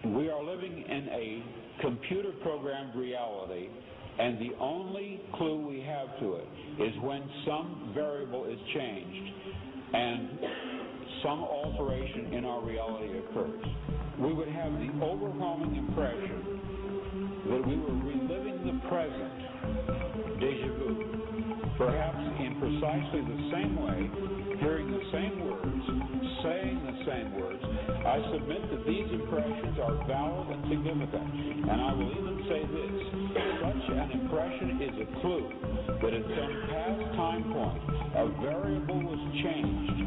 We are living in a computer-programmed reality, and the only clue we have to it is when some variable is changed and some alteration in our reality occurs. We would have the overwhelming impression that we were reliving the present, déjà vu, perhaps in precisely the same way, hearing the same words, saying the same words. I submit that these impressions are valid and significant, and I will even say this: such an impression is a clue that at some past time point a variable was changed,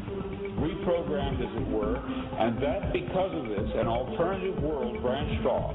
reprogrammed as it were, and that because of this an alternative world branched off.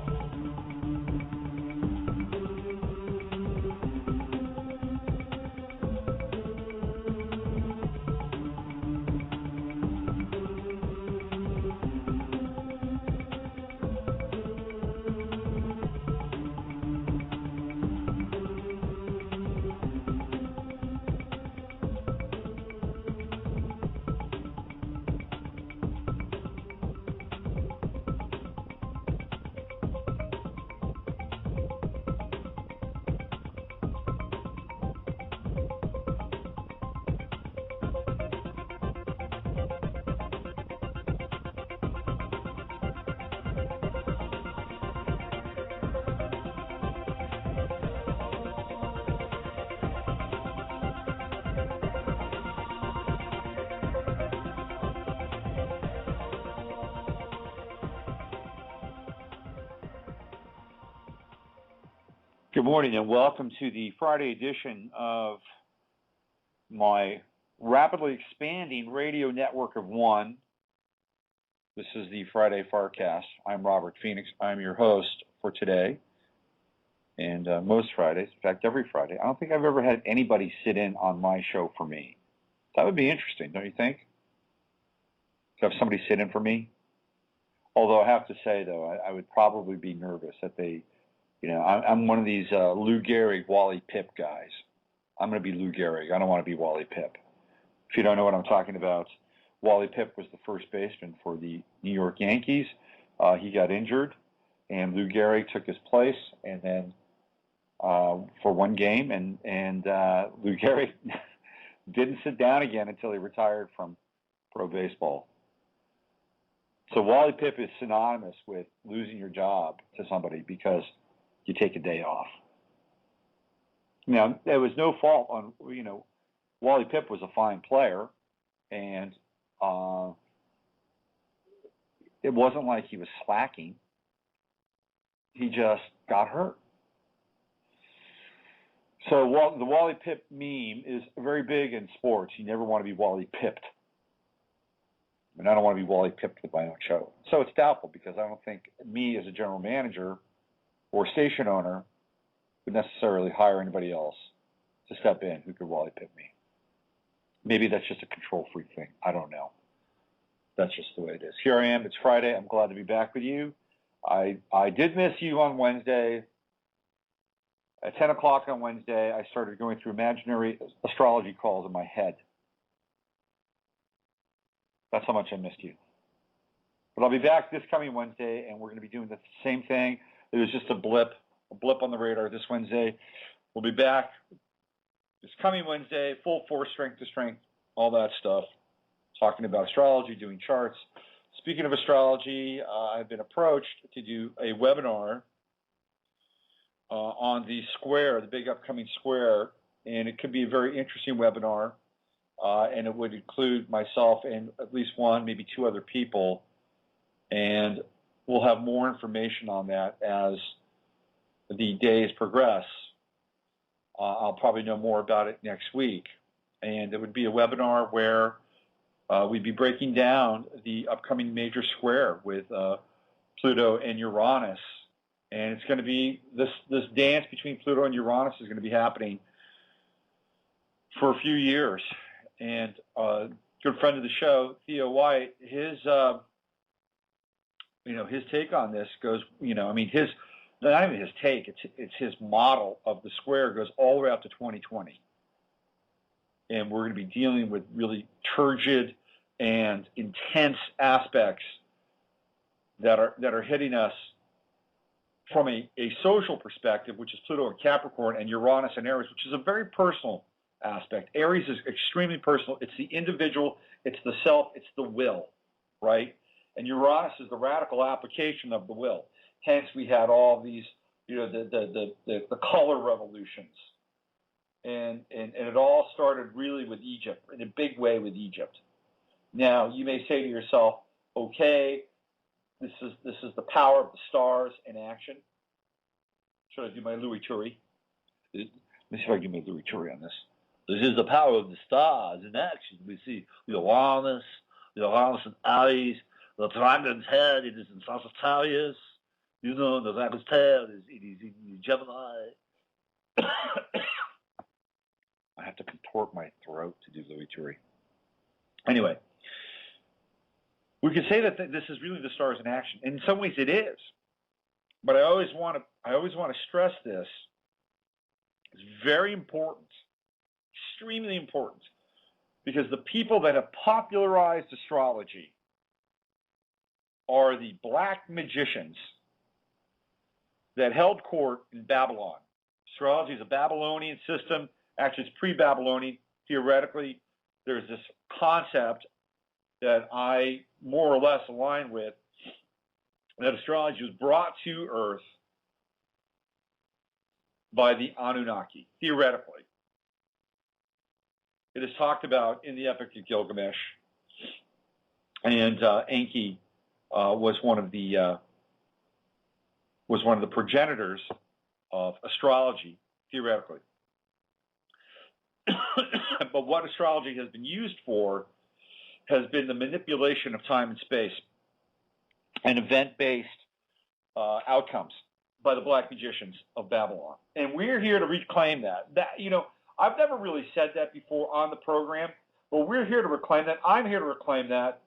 Good morning and welcome to the Friday edition of my rapidly expanding radio network of one. This is the Friday Farcast. I'm Robert Phoenix. I'm your host for today and most Fridays, in fact every Friday. I don't think I've ever had anybody sit in on my show for me. That would be interesting, don't you think? To have somebody sit in for me? Although I have to say though, I would probably be nervous that they I'm one of these Lou Gehrig, Wally Pipp guys. I'm going to be Lou Gehrig. I don't want to be Wally Pipp. If you don't know what I'm talking about, Wally Pipp was the first baseman for the New York Yankees. He got injured, and Lou Gehrig took his place, and then for one game, and Lou Gehrig didn't sit down again until he retired from pro baseball. So Wally Pipp is synonymous with losing your job to somebody because you take a day off. Now, there was no fault on, Wally Pipp was a fine player, and it wasn't like he was slacking. He just got hurt. So the Wally Pipp meme is very big in sports. You never want to be Wally Pipped. And I don't want to be Wally Pipped with my own show. So it's doubtful because I don't think me as a general manager or station owner would necessarily hire anybody else to step in who could Wally Pipp me. Maybe that's just a control freak thing. I don't know. That's just the way it is. Here I am. It's Friday. I'm glad to be back with you. I did miss you on Wednesday. At 10 o'clock on Wednesday, I started going through imaginary astrology calls in my head. That's how much I missed you. But I'll be back this coming Wednesday, and we're going to be doing the same thing. It was just a blip on the radar this Wednesday. We'll be back this coming Wednesday, full force, strength to strength, all that stuff, talking about astrology, doing charts. Speaking of astrology, I've been approached to do a webinar on the square, the big upcoming square, and it could be a very interesting webinar, and it would include myself and at least one, maybe two other people, and we'll have more information on that as the days progress. I'll probably know more about it next week. And it would be a webinar where we'd be breaking down the upcoming major square with Pluto and Uranus. And it's going to be, this dance between Pluto and Uranus is going to be happening for a few years. And a good friend of the show, Theo White, his take on this goes, not even his take, it's his model of the square goes all the way up to 2020. And we're going to be dealing with really turgid and intense aspects that are hitting us from a social perspective, which is Pluto and Capricorn, and Uranus and Aries, which is a very personal aspect. Aries is extremely personal. It's the individual, it's the self, it's the will, right? And Uranus is the radical application of the will. Hence, we had all these, the color revolutions. And it all started really with Egypt, in a big way with Egypt. Now, you may say to yourself, okay, this is the power of the stars in action. Should I do my Louis Turi? Let me see if I can do my Louis Turi on this. This is the power of the stars in action. We see Uranus and Aries, the dragon's head, it is in Sagittarius. The dragon's tail is in Gemini. I have to contort my throat to do Louis Turi. Anyway, we could say that this is really the stars in action. In some ways, it is. But I always want to stress this. It's very important, extremely important, because the people that have popularized astrology are the black magicians that held court in Babylon. Astrology is a Babylonian system. Actually, it's pre-Babylonian. Theoretically, there's this concept that I more or less align with, that astrology was brought to Earth by the Anunnaki, theoretically. It is talked about in the Epic of Gilgamesh, and Enki was one of the progenitors of astrology, theoretically. But what astrology has been used for has been the manipulation of time and space and event-based outcomes by the black magicians of Babylon. And we're here to reclaim that. I've never really said that before on the program, but we're here to reclaim that. I'm here to reclaim that.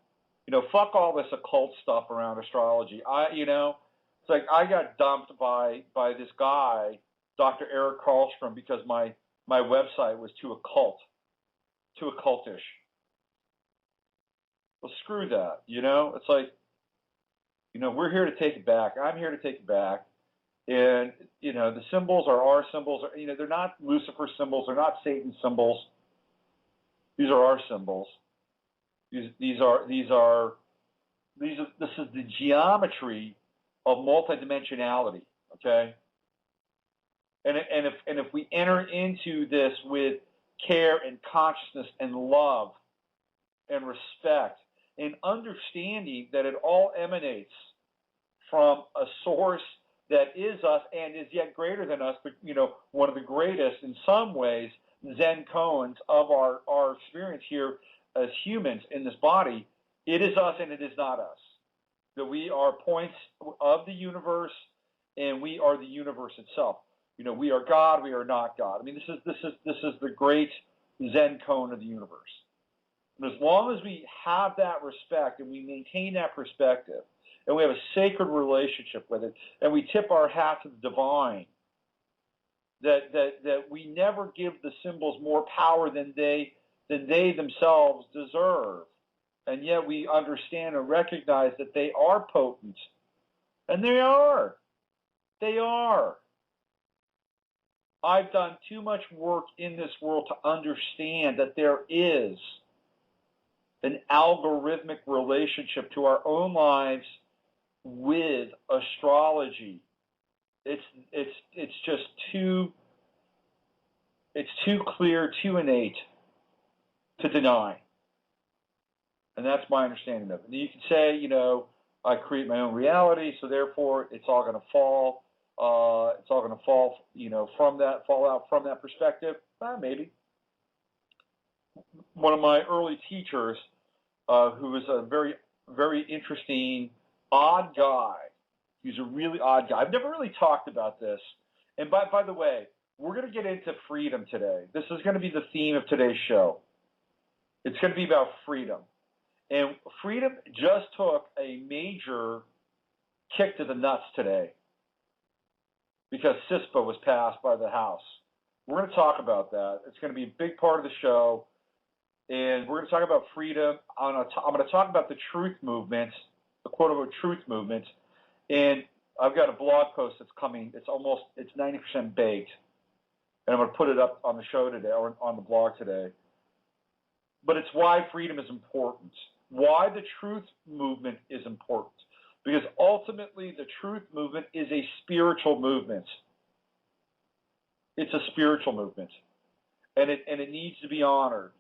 Fuck all this occult stuff around astrology. It's like I got dumped by this guy, Dr. Eric Karlstrom, because my website was too occultish. Well, screw that. It's like, we're here to take it back. I'm here to take it back. And, the symbols are our symbols. They're not Lucifer symbols. They're not Satan symbols. These are our symbols. This is the geometry of multidimensionality, okay? And if we enter into this with care and consciousness and love and respect and understanding that it all emanates from a source that is us and is yet greater than us, but one of the greatest in some ways Zen koans of our experience here as humans in this body, it is us and it is not us. That we are points of the universe and we are the universe itself. We are God, we are not God. I mean, this is the great Zen koan of the universe. And as long as we have that respect and we maintain that perspective, and we have a sacred relationship with it, and we tip our hat to the divine, that we never give the symbols more power than they themselves deserve, and yet we understand and recognize that they are potent, and they are. I've done too much work in this world to understand that there is an algorithmic relationship to our own lives with astrology. It's just too clear, too innate to deny. And that's my understanding of it. And you can say, I create my own reality, so therefore it's all going to fall. It's all going to fall, fall out from that perspective. Maybe. One of my early teachers, who was a very, very interesting, odd guy. He's a really odd guy. I've never really talked about this. And by the way, we're going to get into freedom today. This is going to be the theme of today's show. It's going to be about freedom. And freedom just took a major kick to the nuts today because CISPA was passed by the House. We're going to talk about that. It's going to be a big part of the show. And we're going to talk about freedom. I'm going to talk about the truth movement, the quote-unquote truth movement. And I've got a blog post that's coming. It's 90% baked, and I'm going to put it up on the show today or on the blog today. But it's why freedom is important. Why the truth movement is important. Because ultimately, the truth movement is a spiritual movement. It's a spiritual movement, and it needs to be honored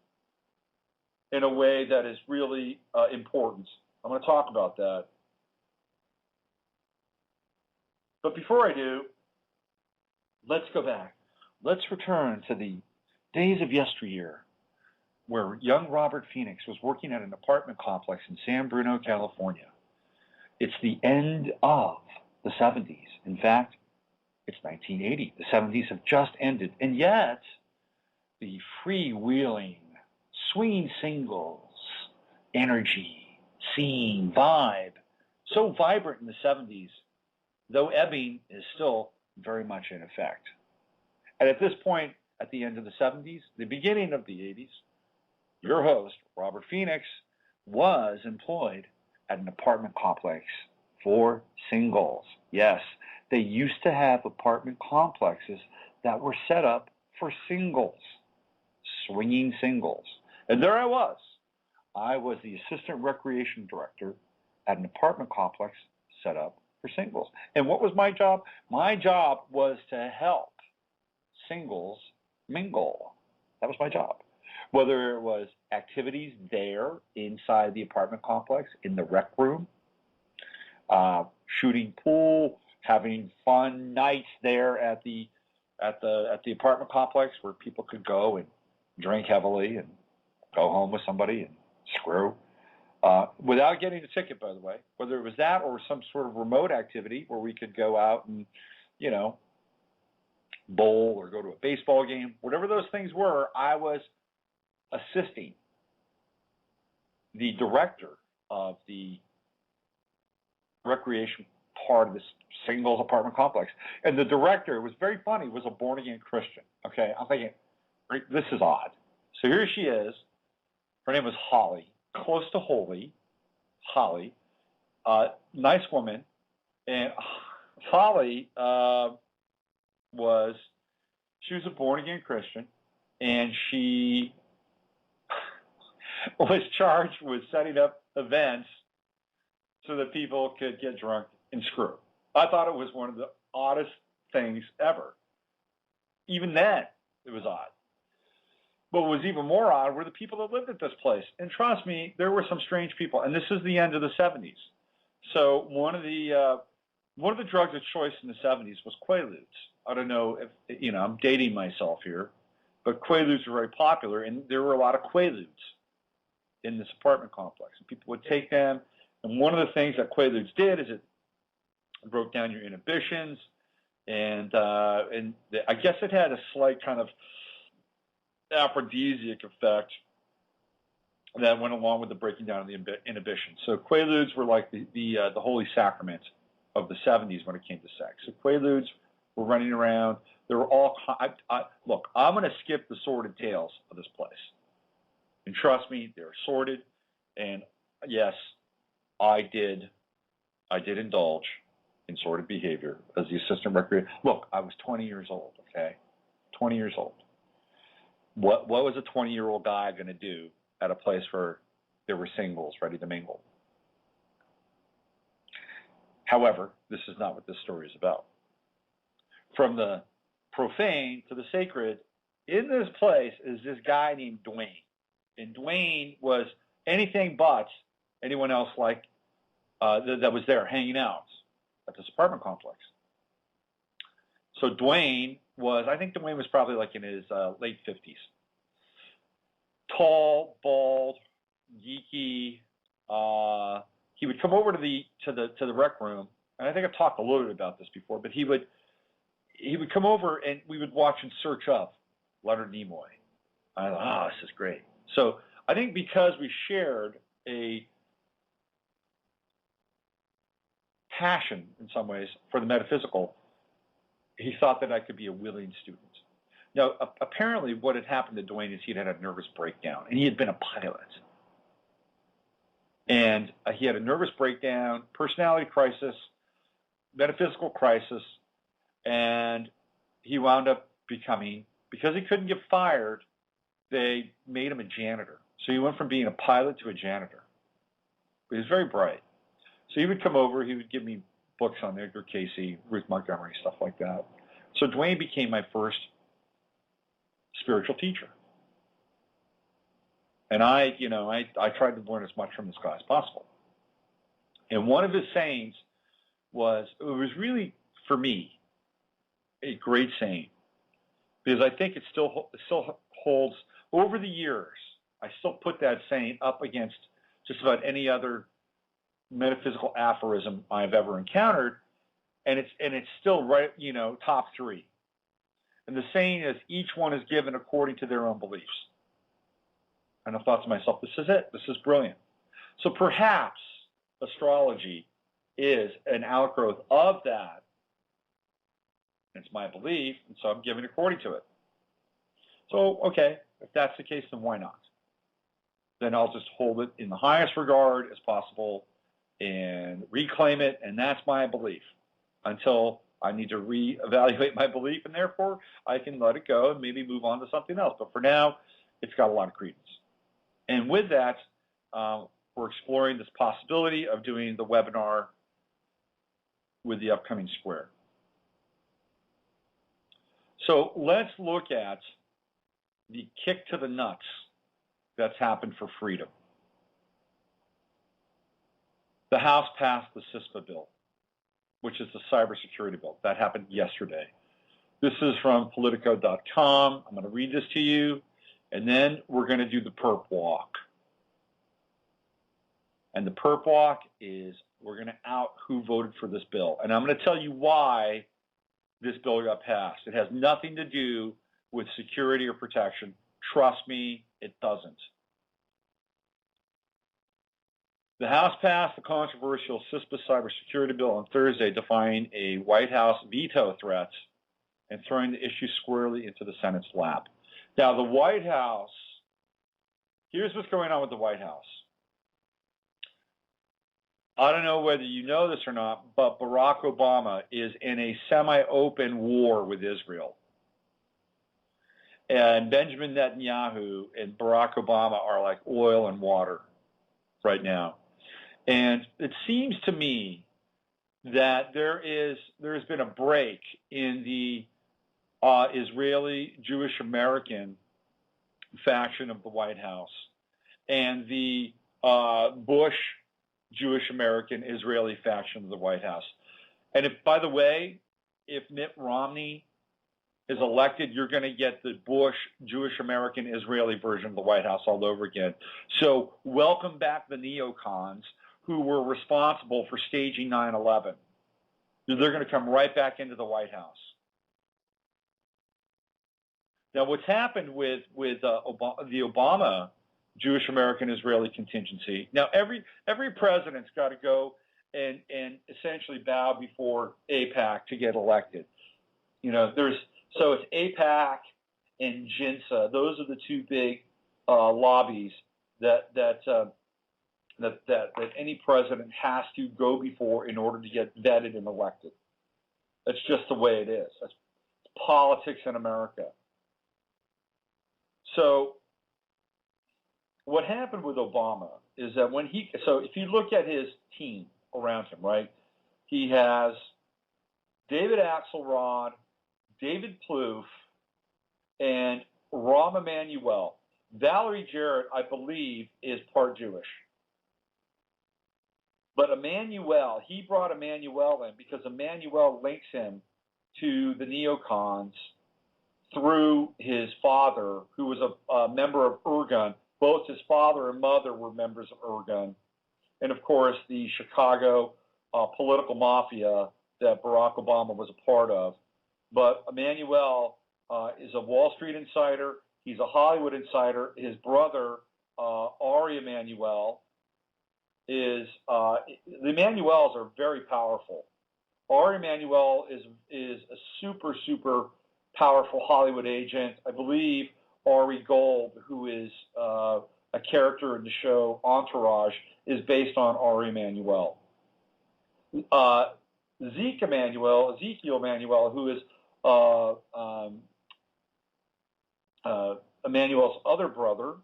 in a way that is really important. I'm going to talk about that. But before I do, let's go back. Let's return to the days of yesteryear, where young Robert Phoenix was working at an apartment complex in San Bruno, California. It's the end of the 70s. In fact, it's 1980. The 70s have just ended. And yet, the freewheeling, swinging singles, energy, scene, vibe, so vibrant in the 70s, though ebbing, is still very much in effect. And at this point, at the end of the 70s, the beginning of the 80s, your host, Robert Phoenix, was employed at an apartment complex for singles. Yes, they used to have apartment complexes that were set up for singles, swinging singles. And there I was. I was the assistant recreation director at an apartment complex set up for singles. And what was my job? My job was to help singles mingle. That was my job. Whether it was activities there inside the apartment complex, in the rec room, shooting pool, having fun nights there at the apartment complex where people could go and drink heavily and go home with somebody and screw. Without getting a ticket, by the way, whether it was that or some sort of remote activity where we could go out and, bowl or go to a baseball game, whatever those things were, I was assisting the director of the recreation part of this singles apartment complex. And the director, was very funny, was a born-again Christian. Okay, I'm thinking, this is odd. So here she is. Her name was Holly, close to holy, Holly, nice woman. And Holly was a born-again Christian, and she was charged with setting up events so that people could get drunk and screw. I thought it was one of the oddest things ever. Even then, it was odd. But what was even more odd were the people that lived at this place. And trust me, there were some strange people. And this is the end of the 70s. So one of the drugs of choice in the 70s was Quaaludes. I don't know if, I'm dating myself here, but Quaaludes were very popular, and there were a lot of Quaaludes in this apartment complex. And people would take them, and one of the things that Quaaludes did is it broke down your inhibitions, and I guess it had a slight kind of aphrodisiac effect that went along with the breaking down of the inhibitions. So Quaaludes were like the holy sacrament of the 70s when it came to sex. So Quaaludes were running around. There were all look, I'm going to skip the sordid tales of this place. And trust me, they're sordid. And yes, I did indulge in sordid behavior as the assistant recreator. Look, I was 20 years old, okay? 20 years old. What was a 20-year-old guy going to do at a place where there were singles ready to mingle? However, this is not what this story is about. From the profane to the sacred, in this place is this guy named Dwayne. And Dwayne was anything but anyone else like that was there hanging out at this apartment complex. So I think Dwayne was probably like in his late 50s. Tall, bald, geeky. He would come over to the rec room, and I think I've talked a little bit about this before, but he would come over and we would watch In Search of Leonard Nimoy. I thought, this is great. So I think because we shared a passion in some ways for the metaphysical, he thought that I could be a willing student. Now, apparently what had happened to Dwayne is he'd had a nervous breakdown, and he had been a pilot. And he had a nervous breakdown, personality crisis, metaphysical crisis, and he wound up becoming, because he couldn't get fired, they made him a janitor. So he went from being a pilot to a janitor. But he was very bright. So he would come over, he would give me books on Edgar Cayce, Ruth Montgomery, stuff like that. So Dwayne became my first spiritual teacher. And I tried to learn as much from this guy as possible. And one of his sayings was, it was really, for me, a great saying, because I think it still holds, over the years, I still put that saying up against just about any other metaphysical aphorism I've ever encountered, and it's still right, top three. And the saying is, each one is given according to their own beliefs. And I thought to myself, this is it. This is brilliant. So perhaps astrology is an outgrowth of that. It's my belief, and so I'm giving according to it. So, okay, if that's the case, then why not? Then I'll just hold it in the highest regard as possible and reclaim it, and that's my belief until I need to reevaluate my belief, and therefore I can let it go and maybe move on to something else. But for now, it's got a lot of credence. And with that, we're exploring this possibility of doing the webinar with the upcoming square. So let's look at the kick to the nuts that's happened for freedom. The House passed the CISPA bill, which is the cybersecurity bill. That happened yesterday. This is from Politico.com. I'm going to read this to you, and then we're going to do the perp walk. And the perp walk is we're going to out who voted for this bill. And I'm going to tell you why this bill got passed. It has nothing to do with security or protection. Trust me, it doesn't. The House passed the controversial CISPA cybersecurity bill on Thursday, defying a White House veto threat and throwing the issue squarely into the Senate's lap. Now, the White House, here's what's going on with the White House. I don't know whether you know this or not, but Barack Obama is in a semi-open war with Israel. And Benjamin Netanyahu and Barack Obama are like oil and water right now. And it seems to me that there's been a break in the Israeli Jewish American faction of the White House and the Bush Jewish American Israeli faction of the White House. And if, by the way, if Mitt Romney is elected, you're going to get the Bush Jewish American Israeli version of the White House all over again. So welcome back the neocons who were responsible for staging 9/11. They're going to come right back into the White House. Now, what's happened with the Obama Jewish American Israeli contingency? Now, every president's got to go and essentially bow before AIPAC to get elected. So it's AIPAC and JINSA. Those are the two big lobbies that any president has to go before in order to get vetted and elected. That's just the way it is. That's politics in America. So what happened with Obama is that so if you look at his team around him, right, he has David Axelrod, David Plouffe, and Rahm Emanuel. Valerie Jarrett, I believe, is part Jewish. But Emanuel, he brought Emanuel in because Emanuel links him to the neocons through his father, who was a member of Irgun. Both his father and mother were members of Irgun. And, of course, the Chicago political mafia that Barack Obama was a part of. But Emanuel is a Wall Street insider. He's a Hollywood insider. His brother, Ari Emanuel, the Emanuels are very powerful. Ari Emanuel is a super, super powerful Hollywood agent. I believe Ari Gold, who is a character in the show Entourage, is based on Ari Emanuel. Ezekiel Emanuel, who is Emanuel's other brother,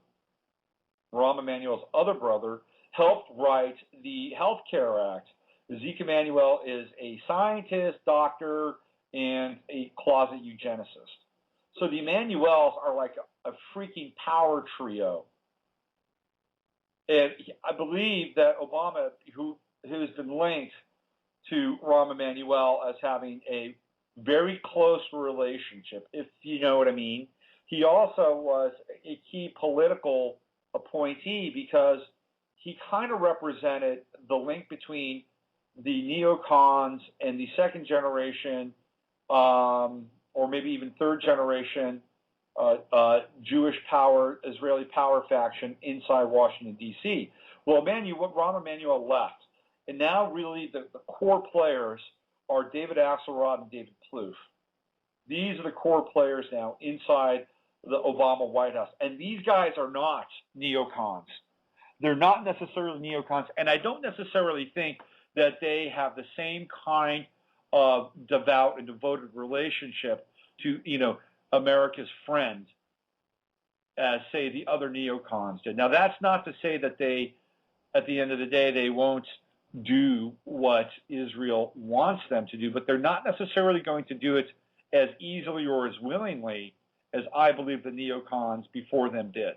Rahm Emanuel's other brother, helped write the Health Care Act. Ezekiel Emanuel is a scientist, doctor, and a closet eugenicist. So the Emanuels are like a freaking power trio. And I believe that Obama, who has been linked to Rahm Emanuel as having a very close relationship, if you know what I mean. He also was a key political appointee because he kind of represented the link between the neocons and the second generation, or maybe even third generation Jewish power, Israeli power faction inside Washington, D.C. Well, Rahm Emanuel left. And now really the core players are David Axelrod and David Plouffe. These are the core players now inside the Obama White House. And these guys are not neocons. They're not necessarily neocons. And I don't necessarily think that they have the same kind of devout and devoted relationship to, America's friend as, say, the other neocons did. Now, that's not to say that they, at the end of the day, they won't do what Israel wants them to do, but they're not necessarily going to do it as easily or as willingly as I believe the neocons before them did.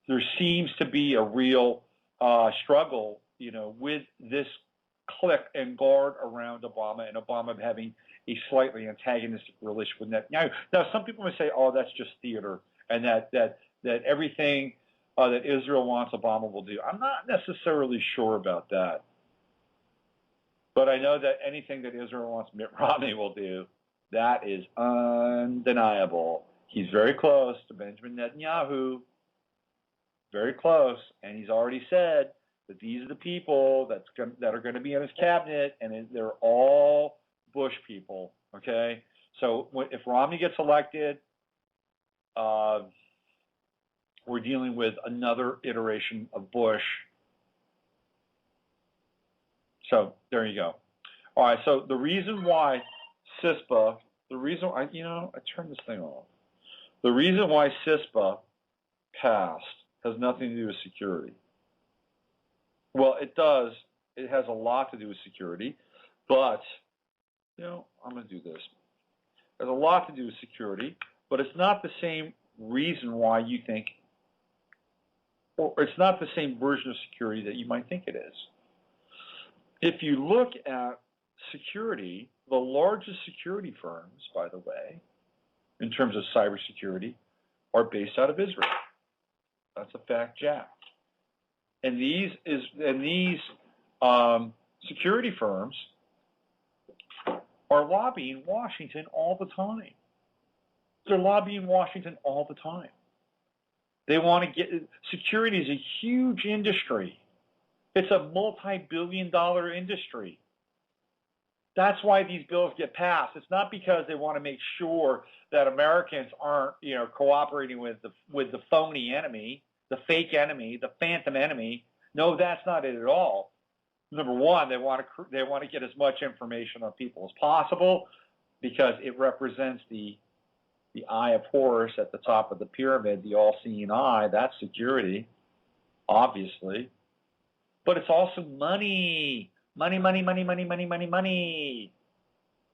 There seems to be a real struggle, with this clique and guard around Obama, and Obama having a slightly antagonistic relationship with Netanyahu. Now, some people may say, "Oh, that's just theater," and that everything that Israel wants, Obama will do. I'm not necessarily sure about that. But I know that anything that Israel wants Mitt Romney will do, that is undeniable. He's very close to Benjamin Netanyahu, very close, and he's already said that these are the people that are going to be in his cabinet, and they're all Bush people, okay? So if Romney gets elected, we're dealing with another iteration of Bush. So there you go. All right, so the reason why CISPA, I turned this thing off. The reason why CISPA passed has nothing to do with security. Well, it does. It has a lot to do with security, but, I'm going to do this. It has a lot to do with security, but it's not the same reason why you think, or it's not the same version of security that you might think it is. If you look at security, the largest security firms, by the way, in terms of cybersecurity, are based out of Israel. That's a fact, Jack. And these security firms are lobbying Washington all the time. They're lobbying Washington all the time. They want to get security is a huge industry. It's a multi-billion-dollar industry. That's why these bills get passed. It's not because they want to make sure that Americans aren't, cooperating with the phony enemy, the fake enemy, the phantom enemy. No, that's not it at all. Number one, they want to get as much information on people as possible because it represents the eye of Horus at the top of the pyramid, the all-seeing eye. That's security, obviously. But it's also money. Money, money, money, money, money, money, money.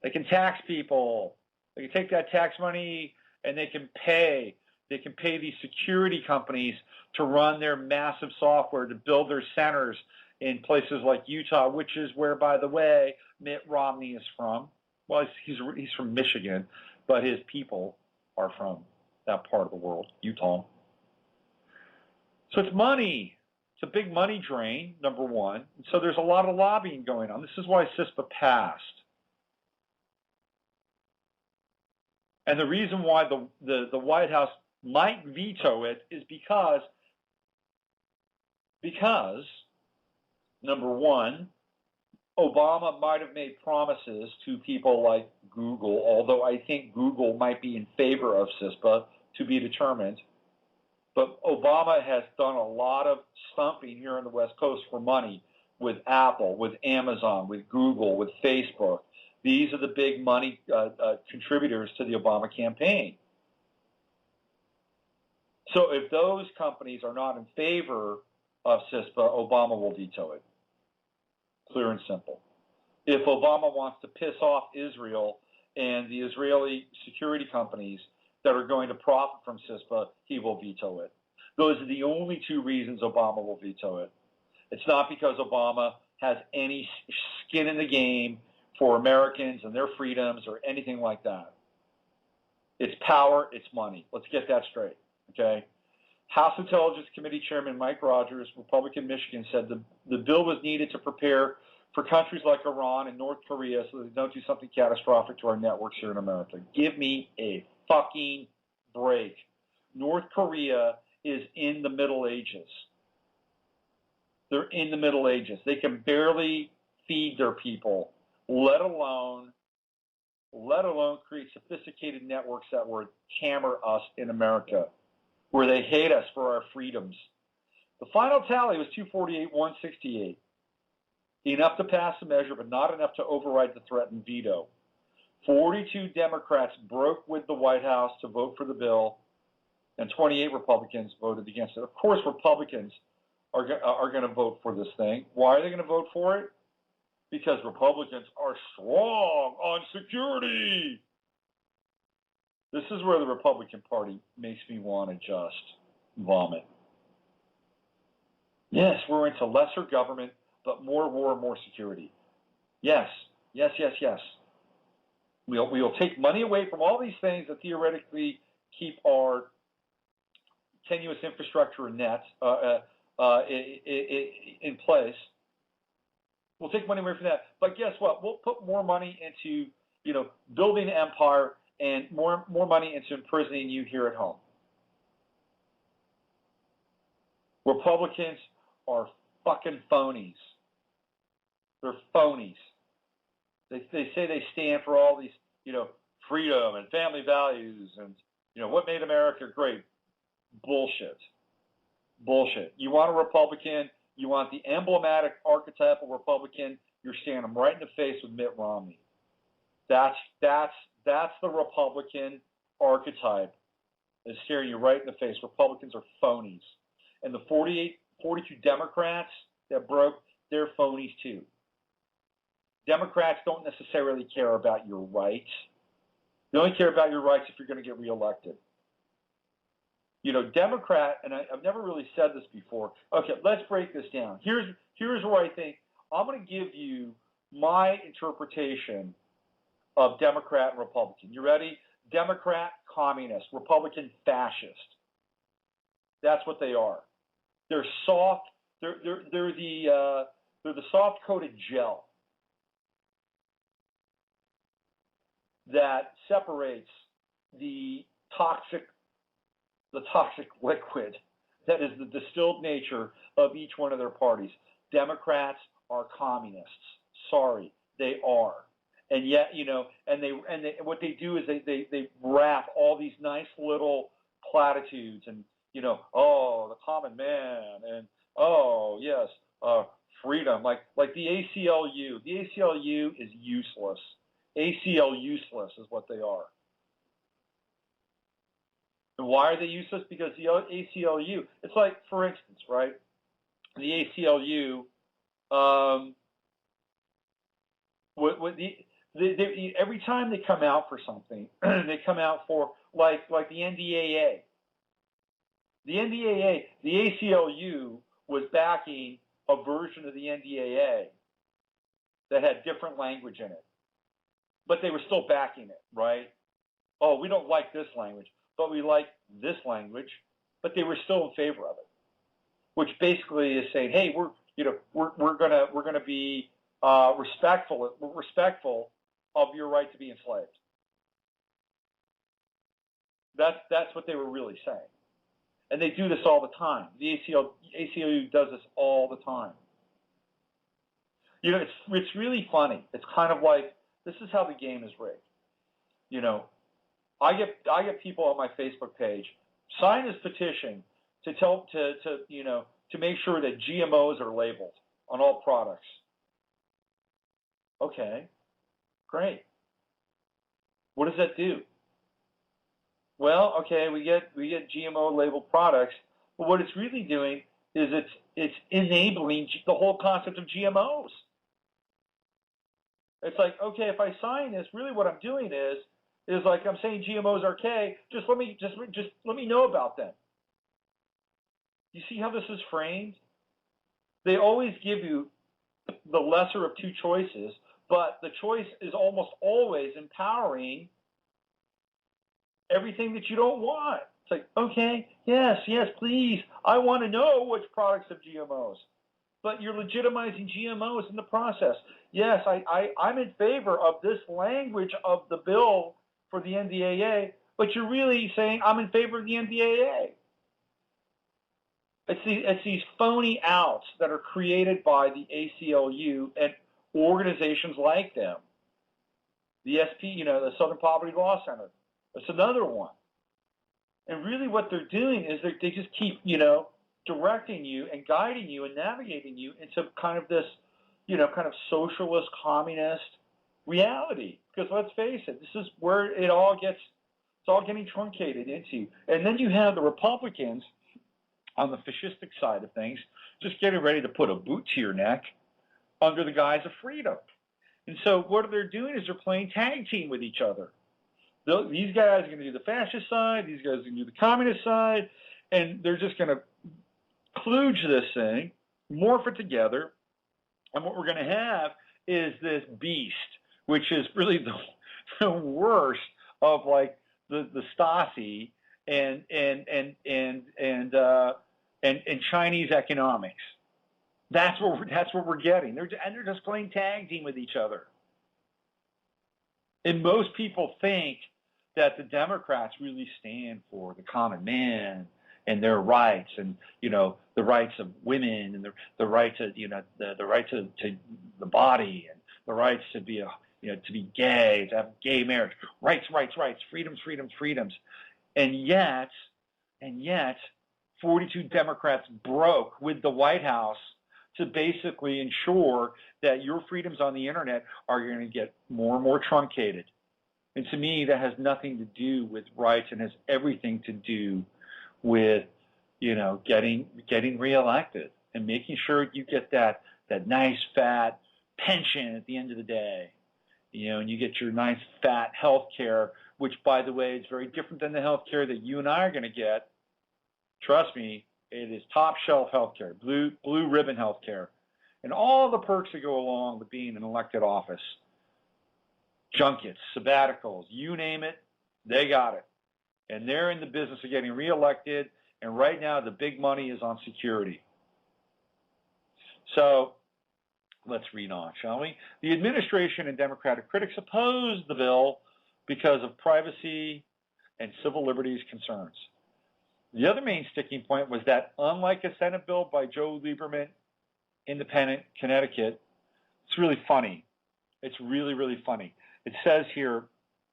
They can tax people. They can take that tax money and they can pay these security companies to run their massive software, to build their centers in places like Utah, which is where, by the way, Mitt Romney is from. Well, he's from Michigan, but his people are from that part of the world, Utah. So it's money. It's a big money drain, number one. And so there's a lot of lobbying going on. This is why CISPA passed. And the reason why the White House might veto it is because, number one, Obama might have made promises to people like Google, although I think Google might be in favor of CISPA, to be determined. But Obama has done a lot of stumping here on the West Coast for money with Apple, with Amazon, with Google, with Facebook. These are the big money contributors to the Obama campaign. So if those companies are not in favor of CISPA, Obama will veto it. Clear and simple. If Obama wants to piss off Israel and the Israeli security companies that are going to profit from CISPA, he will veto it. Those are the only two reasons Obama will veto it. It's not because Obama has any skin in the game for Americans and their freedoms or anything like that. It's power, it's money. Let's get that straight, okay? House Intelligence Committee Chairman Mike Rogers, Republican Michigan, said the bill was needed to prepare for countries like Iran and North Korea so they don't do something catastrophic to our networks here in America. Give me a fucking break. North Korea is in the Middle Ages. They're in the Middle Ages. They can barely feed their people, let alone create sophisticated networks that would hammer us in America, where they hate us for our freedoms. The final tally was 248-168. Enough to pass the measure, but not enough to override the threatened veto. 42 Democrats broke with the White House to vote for the bill, and 28 Republicans voted against it. Of course, Republicans are going to vote for this thing. Why are they going to vote for it? Because Republicans are strong on security. This is where the Republican Party makes me want to just vomit. Yes, we're into lesser government, but more war, more security. Yes, yes, yes, yes. We'll take money away from all these things that theoretically keep our tenuous infrastructure and nets in place. We'll take money away from that, but guess what? We'll put more money into building an empire and more money into imprisoning you here at home. Republicans are fucking phonies. They're phonies. They say they stand for all these, freedom and family values and, what made America great. Bullshit. Bullshit. You want a Republican, you want the emblematic archetypal Republican, you're staring them right in the face with Mitt Romney. That's the Republican archetype. It's staring you right in the face. Republicans are phonies. And the 42 Democrats that broke, they're phonies too. Democrats don't necessarily care about your rights. They only care about your rights if you're going to get reelected. Democrat, and I've never really said this before. Okay, let's break this down. Here's where I think I'm going to give you my interpretation of Democrat and Republican. You ready? Democrat, communist. Republican, fascist. That's what they are. They're soft. They're the soft-coated gel that separates the toxic liquid that is the distilled nature of each one of their parties. Democrats are communists. Sorry, they are. And yet, and what they do is they wrap all these nice little platitudes and, the common man and, yes, freedom, like the ACLU. The ACLU is useless. ACL useless is what they are. And why are they useless? Because the ACLU, it's like, for instance, right, the ACLU, every time they come out for something, they come out for, like the NDAA. The NDAA, the ACLU was backing a version of the NDAA that had different language in it. But they were still backing it, right? Oh, we don't like this language, but we like this language. But they were still in favor of it, which basically is saying, hey, we're gonna be respectful of your right to be enslaved. That's what they were really saying, and they do this all the time. The ACLU does this all the time. It's really funny. It's kind of like, this is how the game is rigged. I get people on my Facebook page sign this petition to make sure that GMOs are labeled. on all products. Okay, great. What does that do? Well, okay, we get GMO labeled products, but what it's really doing is it's enabling the whole concept of GMOs. It's like, okay, if I sign this, really what I'm doing is like I'm saying GMOs are okay. Just let me know about them. You see how this is framed? They always give you the lesser of two choices, but the choice is almost always empowering everything that you don't want. It's like, okay, yes, please. I want to know which products have GMOs. But you're legitimizing GMOs in the process. Yes, I'm in favor of this language of the bill for the NDAA, but you're really saying I'm in favor of the NDAA. It's these phony outs that are created by the ACLU and organizations like them. The SP, the Southern Poverty Law Center. That's another one. And really what they're doing is they just keep, directing you and guiding you and navigating you into kind of this, kind of socialist, communist reality. Because let's face it, this is where it's all getting truncated into. And then you have the Republicans on the fascistic side of things just getting ready to put a boot to your neck under the guise of freedom. And so what they're doing is they're playing tag team with each other. These guys are going to do the fascist side, these guys are going to do the communist side, and they're just going to kludge this thing, morph it together, and what we're going to have is this beast, which is really the worst of like the Stasi and Chinese economics. That's what we're getting. They're just playing tag team with each other. And most people think that the Democrats really stand for the common man and their rights, and the rights of women, and the right to the right to the body, and the rights to be to be gay, to have gay marriage, rights, freedoms, and yet 42 Democrats broke with the White House to basically ensure that your freedoms on the internet are going to get more and more truncated. And to me, that has nothing to do with rights and has everything to do with, getting reelected and making sure you get that nice fat pension at the end of the day, and you get your nice fat health care, which, by the way, is very different than the health care that you and I are going to get. Trust me, it is top shelf health care, blue ribbon health care, and all the perks that go along with being in elected office. Junkets, sabbaticals, you name it, they got it. And they're in the business of getting reelected, and right now the big money is on security. So let's read on, shall we? The administration and Democratic critics opposed the bill because of privacy and civil liberties concerns. The other main sticking point was that, unlike a Senate bill by Joe Lieberman, Independent, Connecticut, it's really funny. It's really, really funny. It says here,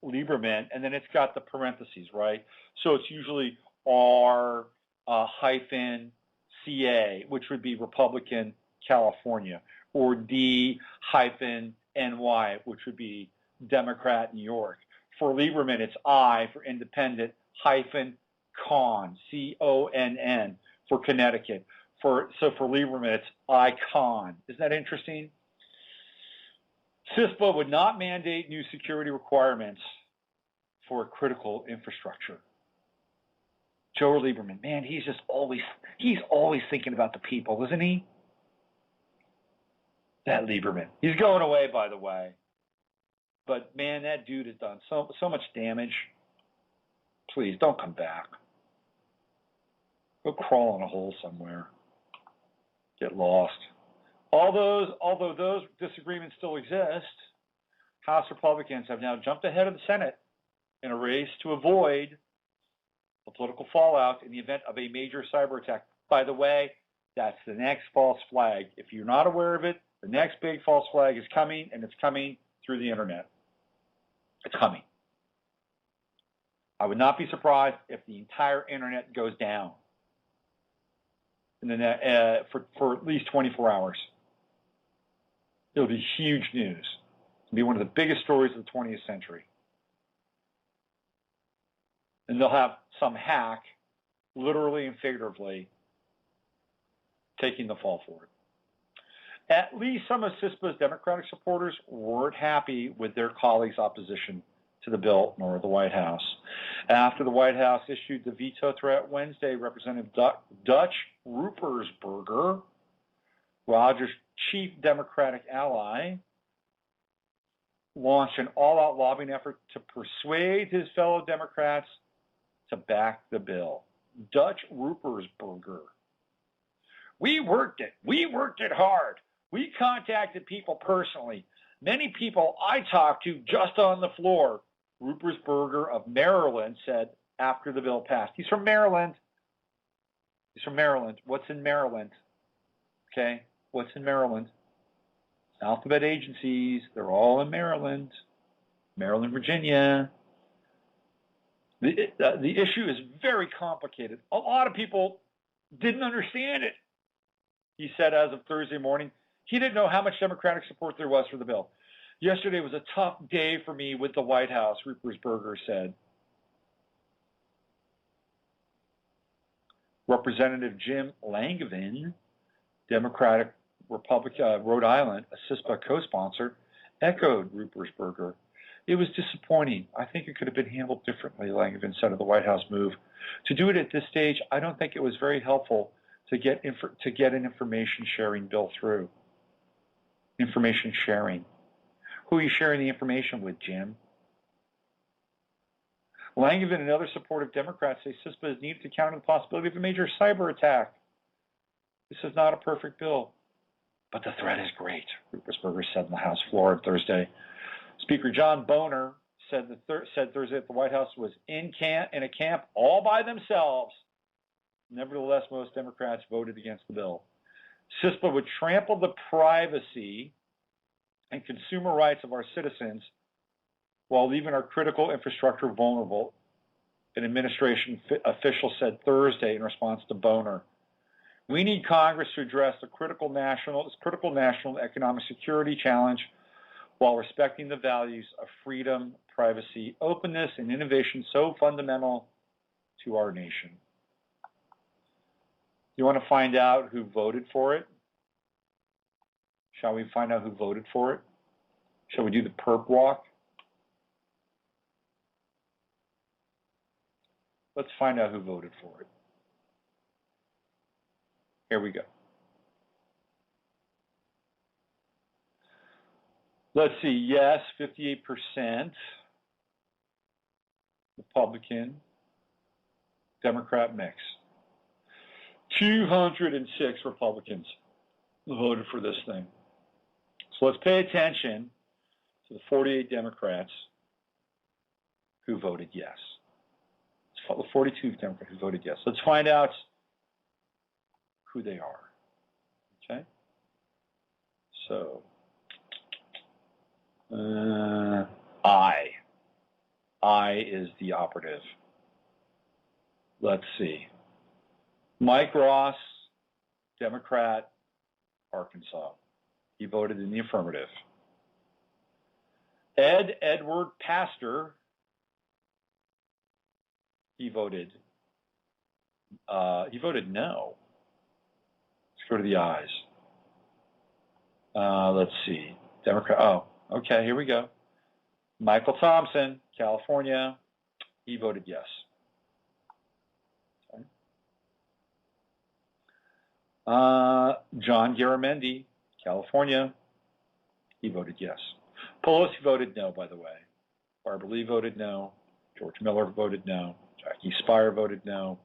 Lieberman, and then it's got the parentheses, right? So it's usually R hyphen CA, which would be Republican California, or D hyphen NY, which would be Democrat New York. For Lieberman, it's I for Independent hyphen Con, CONN, for Connecticut. So for Lieberman, it's I-con. Isn't that interesting? CISPA would not mandate new security requirements for critical infrastructure. Joe Lieberman, man, he's always thinking about the people, isn't he? That Lieberman. He's going away, by the way. But man, that dude has done so much damage. Please don't come back. Go crawl in a hole somewhere. Get lost. Although those disagreements still exist, House Republicans have now jumped ahead of the Senate in a race to avoid the political fallout in the event of a major cyber attack. By the way, that's the next false flag. If you're not aware of it, the next big false flag is coming, and it's coming through the internet. It's coming. I would not be surprised if the entire internet goes down in the for at least 24 hours. It'll be huge news. It'll be one of the biggest stories of the 20th century. And they'll have some hack, literally and figuratively, taking the fall for it. At least some of CISPA's Democratic supporters weren't happy with their colleagues' opposition to the bill, nor the White House. After the White House issued the veto threat Wednesday, Representative Dutch Ruppersberger, Rogers' chief Democratic ally, launched an all-out lobbying effort to persuade his fellow Democrats to back the bill. Dutch Ruppersberger. We worked it hard. We contacted people personally. Many people I talked to just on the floor, Ruppersberger of Maryland said after the bill passed. He's from Maryland. What's in Maryland? Okay, what's in Maryland? Alphabet agencies, they're all in Maryland. Maryland, Virginia. The issue is very complicated. A lot of people didn't understand it. He said as of Thursday morning, he didn't know how much Democratic support there was for the bill. Yesterday was a tough day for me with the White House, Ruppersberger said. Representative Jim Langevin, Democratic Republican Rhode Island, a CISPA co-sponsor, echoed Ruppersberger. It was disappointing. I think it could have been handled differently, Langevin said of the White House move. To do it at this stage, I don't think it was very helpful to get an information sharing bill through. Information sharing. Who are you sharing the information with, Jim? Langevin and other supportive Democrats say CISPA is needed to counter the possibility of a major cyber attack. This is not a perfect bill, but the threat is great, Ruppersberger said on the House floor on Thursday. Speaker John Boehner said Thursday that the White House was in a camp all by themselves. Nevertheless, most Democrats voted against the bill. CISPA would trample the privacy and consumer rights of our citizens while leaving our critical infrastructure vulnerable, an administration official said Thursday in response to Boehner. We need Congress to address this critical national economic security challenge while respecting the values of freedom, privacy, openness, and innovation so fundamental to our nation. You want to find out who voted for it? Shall we find out who voted for it? Shall we do the perp walk? Let's find out who voted for it. Here we go. Let's see, yes, 58%. Republican, Democrat mix. 206 Republicans voted for this thing. So let's pay attention to the 48 Democrats who voted yes. The 42 Democrats who voted yes. Let's find out who they are. Okay? So, I is the operative. Let's see. Mike Ross, Democrat, Arkansas. He voted in the affirmative. Edward Pastor, he voted no. Let's go to the ayes. Let's see. Democrat. Oh, okay, here we go. Michael Thompson, California, he voted yes. Okay. John Garamendi, California, he voted yes. Pelosi voted no, by the way. Barbara Lee voted no. George Miller voted no. Jackie Speier voted no.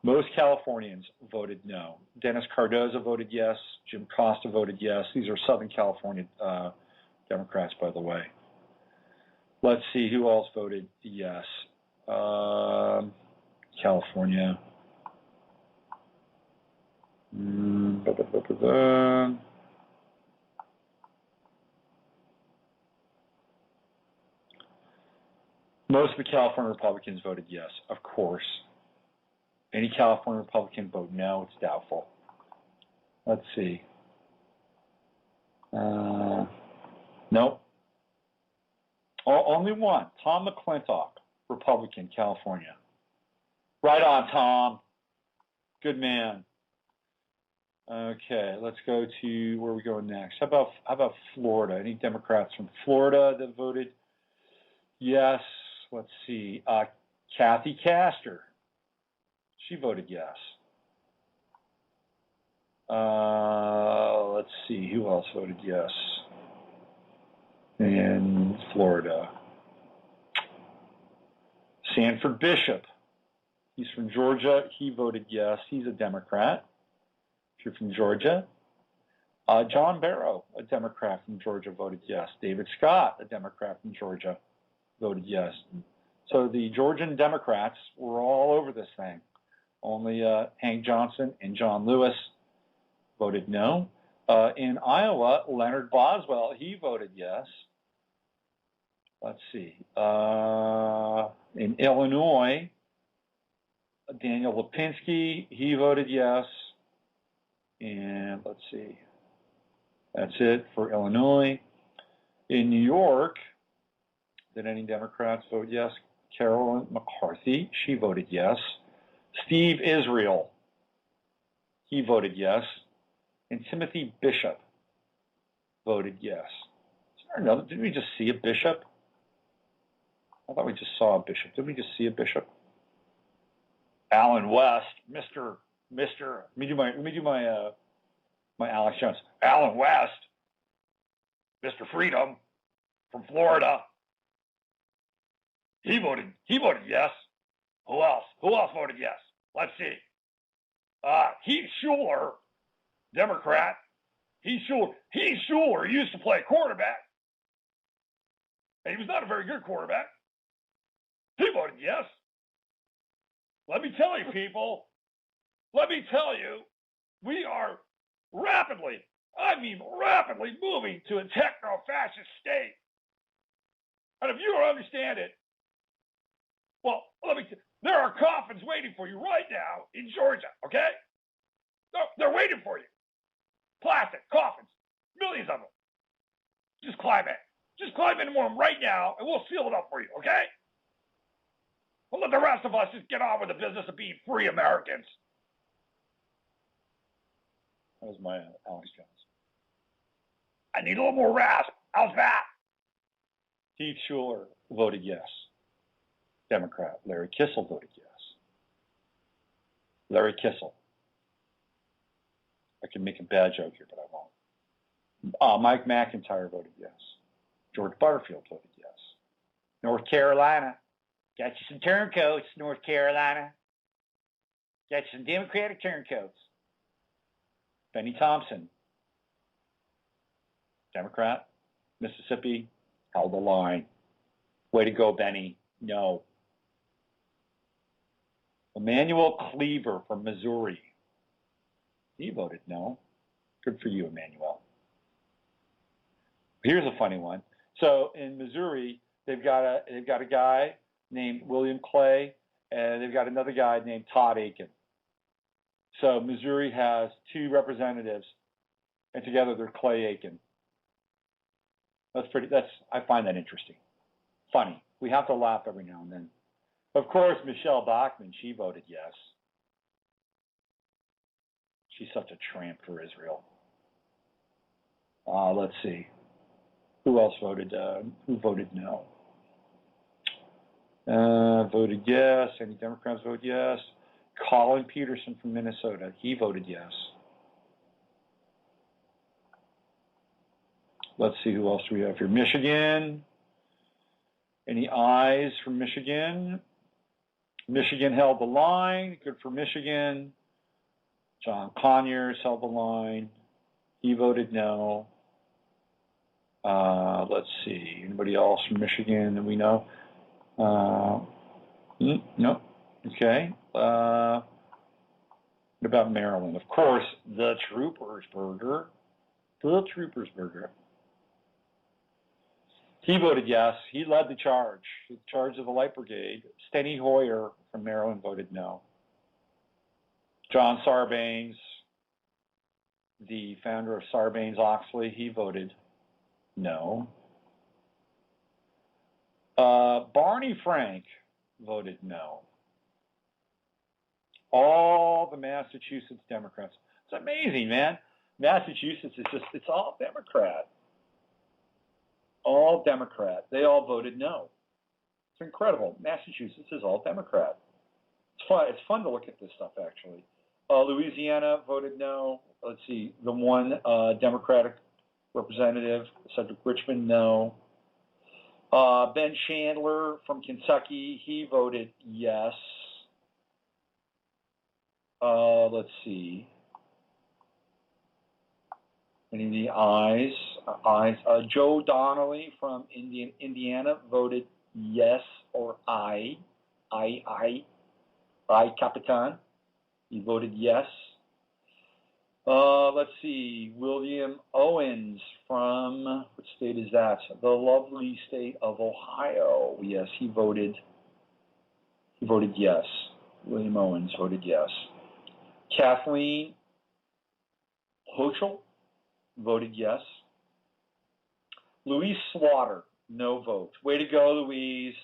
Most Californians voted no. Dennis Cardoza voted yes. Jim Costa voted yes. These are Southern California Democrats, by the way. Let's see who else voted yes. California. Most of the California Republicans voted yes, of course. Any California Republican vote no, it's doubtful. Let's see. Nope. Only one. Tom McClintock, Republican, California. Right on, Tom. Good man. Okay, let's go to where we go next. How about Florida? Any Democrats from Florida that voted yes? Let's see. Kathy Castor. She voted yes. Let's see. Who else voted yes in Florida? Sanford Bishop. He's from Georgia. He voted yes. He's a Democrat. If you're from Georgia. John Barrow, a Democrat from Georgia, voted yes. David Scott, a Democrat from Georgia, voted yes. So the Georgian Democrats were all over this thing. Only Hank Johnson and John Lewis voted no. In Iowa, Leonard Boswell, he voted yes. Let's see. In Illinois, Daniel Lipinski, he voted yes. And let's see. That's it for Illinois. In New York, did any Democrats vote yes? Carolyn McCarthy, she voted yes. Steve Israel, he voted yes. And Timothy Bishop voted yes. Is there another? Did we just see a bishop? I thought we just saw a bishop. Did we just see a bishop? Alan West, Mr. Let me do my Alex Jones. Alan West, Mr. Freedom from Florida. He voted yes. Who else? Who else voted yes? Let's see. Heath Schuler, Democrat. Heath Schuler used to play quarterback. And he was not a very good quarterback. He voted yes. Let me tell you, people. Let me tell you, we are rapidly moving to a techno-fascist state. And if you don't understand it, well, there are coffins waiting for you right now in Georgia, okay? They're waiting for you. Plastic coffins, millions of them. Just climb in. Just climb into one right now, and we'll seal it up for you, okay? We'll let the rest of us just get on with the business of being free Americans. That was my Alex Jones. I need a little more rasp. How's that? Heath Schuler voted yes. Democrat. Larry Kissel voted yes. Larry Kissel. I can make a bad joke here, but I won't. Mike McIntyre voted yes. George Butterfield voted yes. North Carolina. Got you some turncoats, North Carolina. Got you some Democratic turncoats. Benny Thompson, Democrat, Mississippi, held the line. Way to go, Benny. No. Emmanuel Cleaver from Missouri. He voted no. Good for you, Emmanuel. Here's a funny one. So in Missouri, they've got a guy named William Clay, and they've got another guy named Todd Aiken. So Missouri has two representatives, and together they're Clay Aiken. I find that interesting. Funny. We have to laugh every now and then. Of course, Michelle Bachmann, she voted yes. She's such a tramp for Israel. Let's see. Who else voted? Who voted no? Voted yes. Any Democrats vote yes? Colin Peterson from Minnesota. He voted yes. Let's see who else do we have here. Michigan. Any ayes from Michigan? Michigan held the line. Good for Michigan. John Conyers held the line. He voted no. Let's see. Anybody else from Michigan that we know? No. Okay. What about Maryland? Of course, the Troopers Burger. The Troopers Burger. He voted yes. He led the charge. The charge of the Light Brigade. Steny Hoyer from Maryland voted no. John Sarbanes the founder of Sarbanes-Oxley, he voted no. Barney Frank voted no. All the Massachusetts Democrats. It's amazing, man. Massachusetts is just, it's all Democrat. All Democrat. They all voted no. It's incredible. Massachusetts is all Democrat. It's fun. It's fun to look at this stuff, actually. Louisiana voted no. Let's see. The one Democratic representative, Cedric Richmond, no. Ben Chandler from Kentucky, he voted yes. Let's see. Any of the ayes? Joe Donnelly from Indiana voted yes or aye. Aye, Capitan. He voted yes. Let's see. William Owens from, what state is that? The lovely state of Ohio. Yes, he voted yes. William Owens voted yes. Kathleen Hochul voted yes. Louise Slaughter, no vote. Way to go, Louise.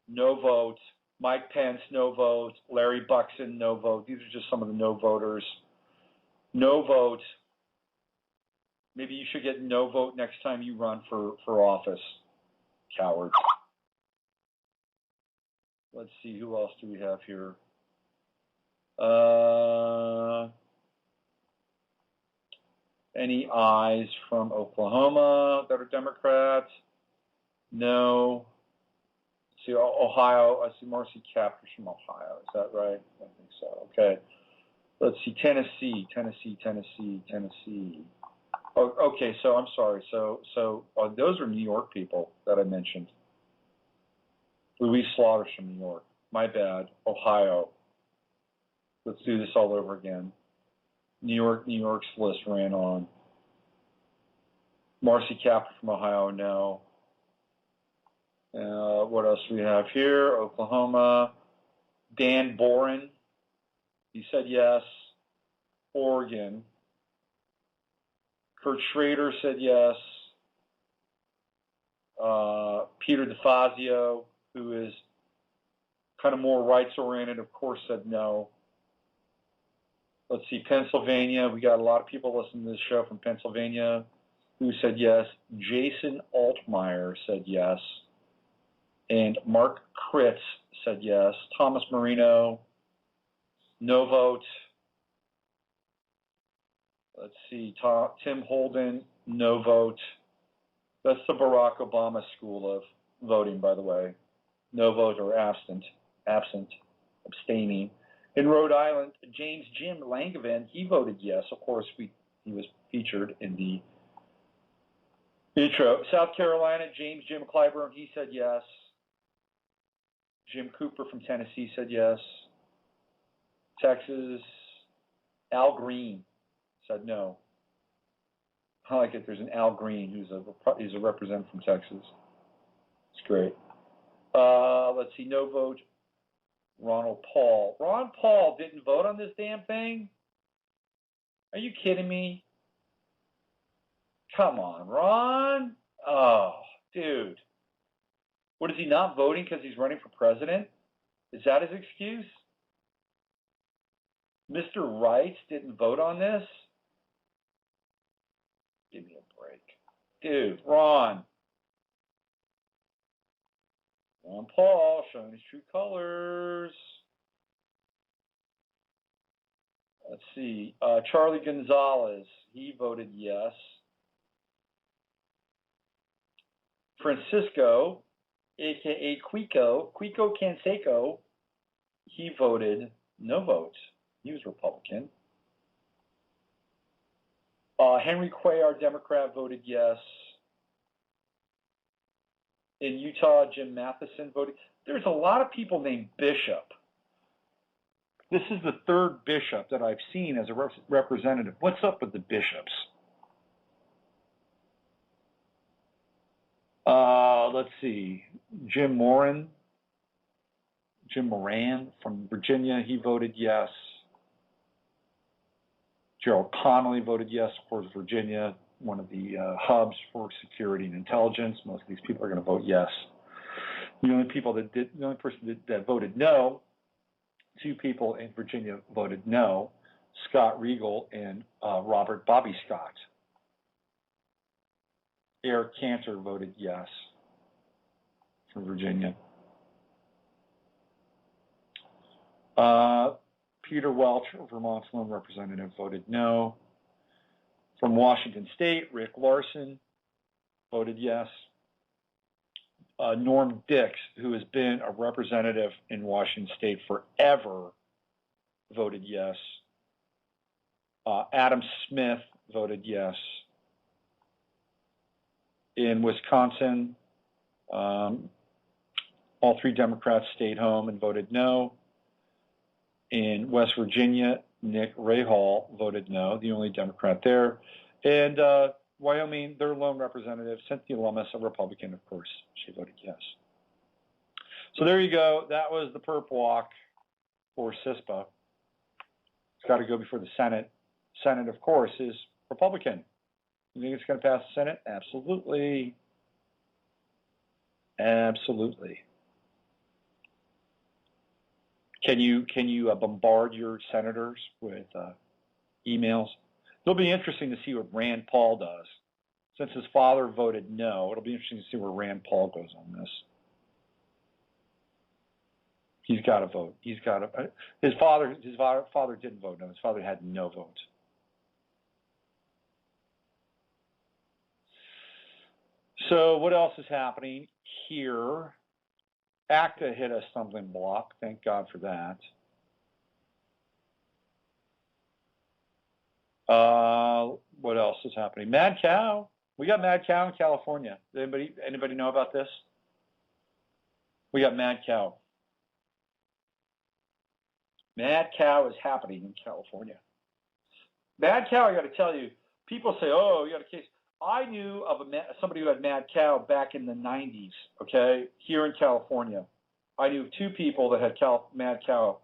No vote. Mike Pence, no vote. Larry Buxton, no vote. These are just some of the no voters. No vote. Maybe you should get no vote next time you run for office. Coward. Let's see, who else do we have here? Any ayes from Oklahoma that are Democrats? No. See, Ohio, I see Marcy Captors from Ohio. Is that right? I think so. Okay. Let's see, Tennessee. Oh, okay, so I'm sorry. So those are New York people that I mentioned. Louise Slaughter's from New York. My bad. Ohio. Let's do this all over again. New York's list ran on. Marcy Captor from Ohio, no. What else do we have here? Oklahoma. Dan Boren, he said yes. Oregon. Kurt Schrader said yes. Peter DeFazio, who is kind of more rights-oriented, of course, said no. Let's see, Pennsylvania. We got a lot of people listening to this show from Pennsylvania who said yes. Jason Altmeyer said yes. And Mark Kritz said yes. Thomas Marino, no vote. Let's see, Tim Holden, no vote. That's the Barack Obama school of voting, by the way. No vote or absent, abstaining. In Rhode Island, James Jim Langevin, he voted yes. Of course, he was featured in the intro. South Carolina, James Jim Clyburn, he said yes. Jim Cooper from Tennessee said yes. Texas, Al Green said no. I like it. There's an Al Green who's a representative from Texas. It's great. Let's see, no vote. Ronald Paul. Ron Paul didn't vote on this damn thing? Are you kidding me? Come on, Ron. Oh, dude. What, is he not voting because he's running for president? Is that his excuse? Mr. Rice didn't vote on this? Give me a break. Dude, Ron. Ron Paul showing his true colors. Let's see. Charlie Gonzalez, he voted yes. Francisco, a.k.a. Quico Canseco, he voted no vote. He was Republican. Henry Quay, our Democrat, voted yes. In Utah, Jim Matheson voted. There's a lot of people named Bishop. This is the third bishop that I've seen as a representative. What's up with the bishops? Let's see. Jim Moran from Virginia, he voted yes. Gerald Connolly voted yes. Of course, Virginia, one of the hubs for security and intelligence. Most of these people are going to vote yes. The only person that voted no, 2 people in Virginia voted no, Scott Regal and Robert Bobby Scott. Eric Cantor voted yes from Virginia. Peter Welch, Vermont's lone representative, voted no. From Washington State, Rick Larson voted yes. Norm Dix, who has been a representative in Washington State forever, voted yes. Adam Smith voted yes. In Wisconsin, all 3 Democrats stayed home and voted no. In West Virginia, Nick Rahal voted no, the only Democrat there. And Wyoming, their lone representative, Cynthia Lummis, a Republican, of course, she voted yes. So there you go. That was the perp walk for CISPA. It's got to go before the Senate. Senate, of course, is Republican. You think it's going to pass the Senate? Absolutely. Absolutely. Can you bombard your senators with emails? It'll be interesting to see what Rand Paul does. Since his father voted no, it'll be interesting to see where Rand Paul goes on this. He's got to vote. He's got to. His father didn't vote no. His father had no vote. So what else is happening here? ACTA hit a stumbling block. Thank God for that. What else is happening? Mad Cow. We got Mad Cow in California. Anybody know about this? We got Mad Cow. Mad Cow is happening in California. Mad Cow, I got to tell you, people say, oh, you got a case. I knew of somebody who had Mad Cow back in the 90s, okay, here in California. I knew 2 people that had Mad Cow.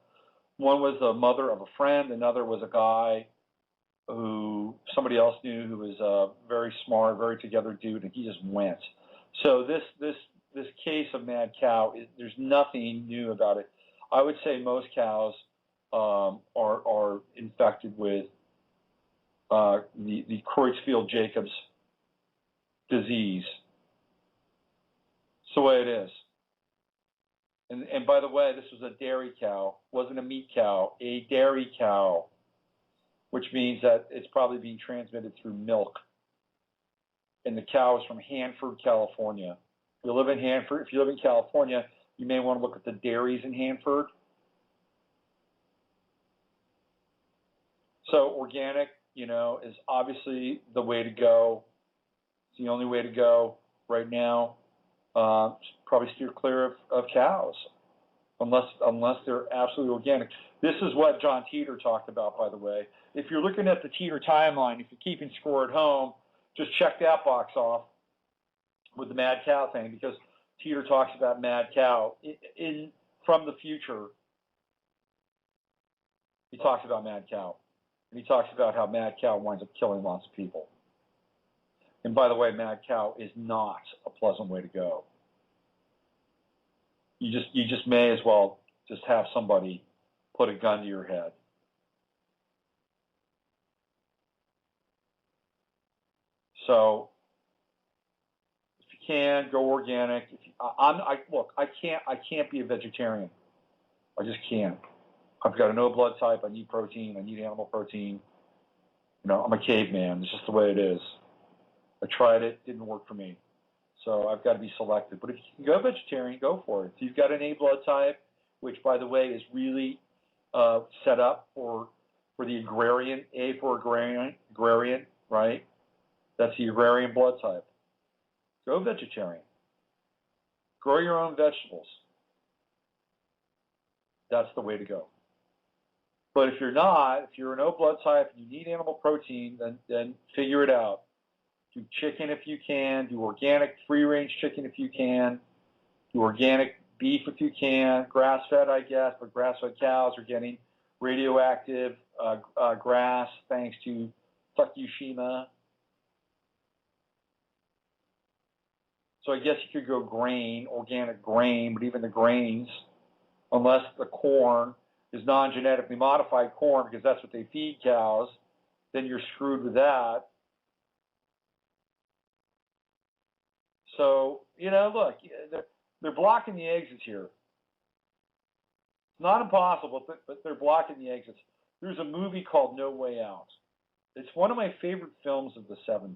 One was the mother of a friend. Another was a guy who somebody else knew who was a very smart, very together dude, and he just went. So this case of Mad Cow, there's nothing new about it. I would say most cows are infected with the Creutzfeldt-Jacobs disease. It's the way it is. And by the way, this was a dairy cow, wasn't a meat cow, a dairy cow, which means that it's probably being transmitted through milk. And the cow is from Hanford, California. If you live in California, you may want to look at the dairies in Hanford. So organic, is obviously the way to go. It's the only way to go right now. Probably steer clear of cows, unless they're absolutely organic. This is what John Teeter talked about, by the way. If you're looking at the Teeter timeline, if you're keeping score at home, just check that box off with the Mad Cow thing, because Teeter talks about Mad Cow from the future. He talks about Mad Cow. And he talks about how Mad Cow winds up killing lots of people. And by the way, Mad Cow is not a pleasant way to go. You just may as well just have somebody put a gun to your head. So if you can, go organic. I can't be a vegetarian. I just can't. I've got an O blood type. I need protein. I need animal protein. I'm a caveman. It's just the way it is. I tried it. Didn't work for me. So I've got to be selective. But if you can go vegetarian, go for it. If you've got an A blood type, which, by the way, is really set up for the agrarian, A for agrarian, right? That's the agrarian blood type. Go vegetarian. Grow your own vegetables. That's the way to go. But if you're not, if you're an O blood type and you need animal protein, then figure it out. Do chicken if you can. Do organic free-range chicken if you can. Do organic beef if you can. Grass-fed, I guess, but grass-fed cows are getting radioactive grass thanks to Fukushima. So I guess you could go grain, organic grain, but even the grains, unless the corn is non-genetically modified corn because that's what they feed cows, then you're screwed with that. So, look, they're blocking the exits here. It's not impossible, but they're blocking the exits. There's a movie called No Way Out. It's one of my favorite films of the 70s.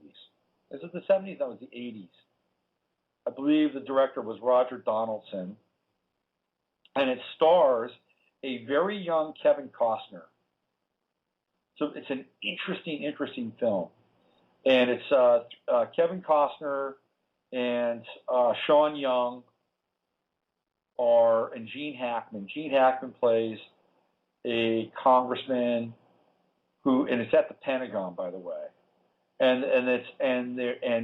Is it the 70s? That was the 80s. I believe the director was Roger Donaldson. And it stars a very young Kevin Costner. So it's an interesting film. And it's Kevin Costner and Sean Young and Gene Hackman. Gene Hackman plays a congressman and it's at the Pentagon, by the way. And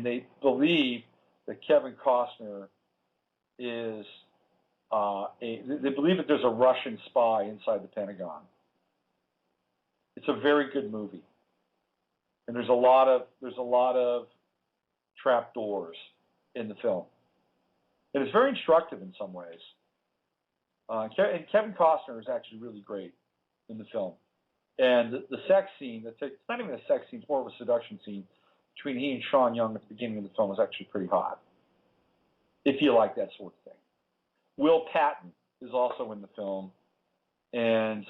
they believe that Kevin Costner is they believe that there's a Russian spy inside the Pentagon. It's a very good movie, and there's a lot of trapdoors in the film, and it's very instructive in some ways. And Kevin Costner is actually really great in the film, and the sex scene, it's not even a sex scene, it's more of a seduction scene between he and Sean Young at the beginning of the film is actually pretty hot, if you like that sort of thing. Will Patton is also in the film, and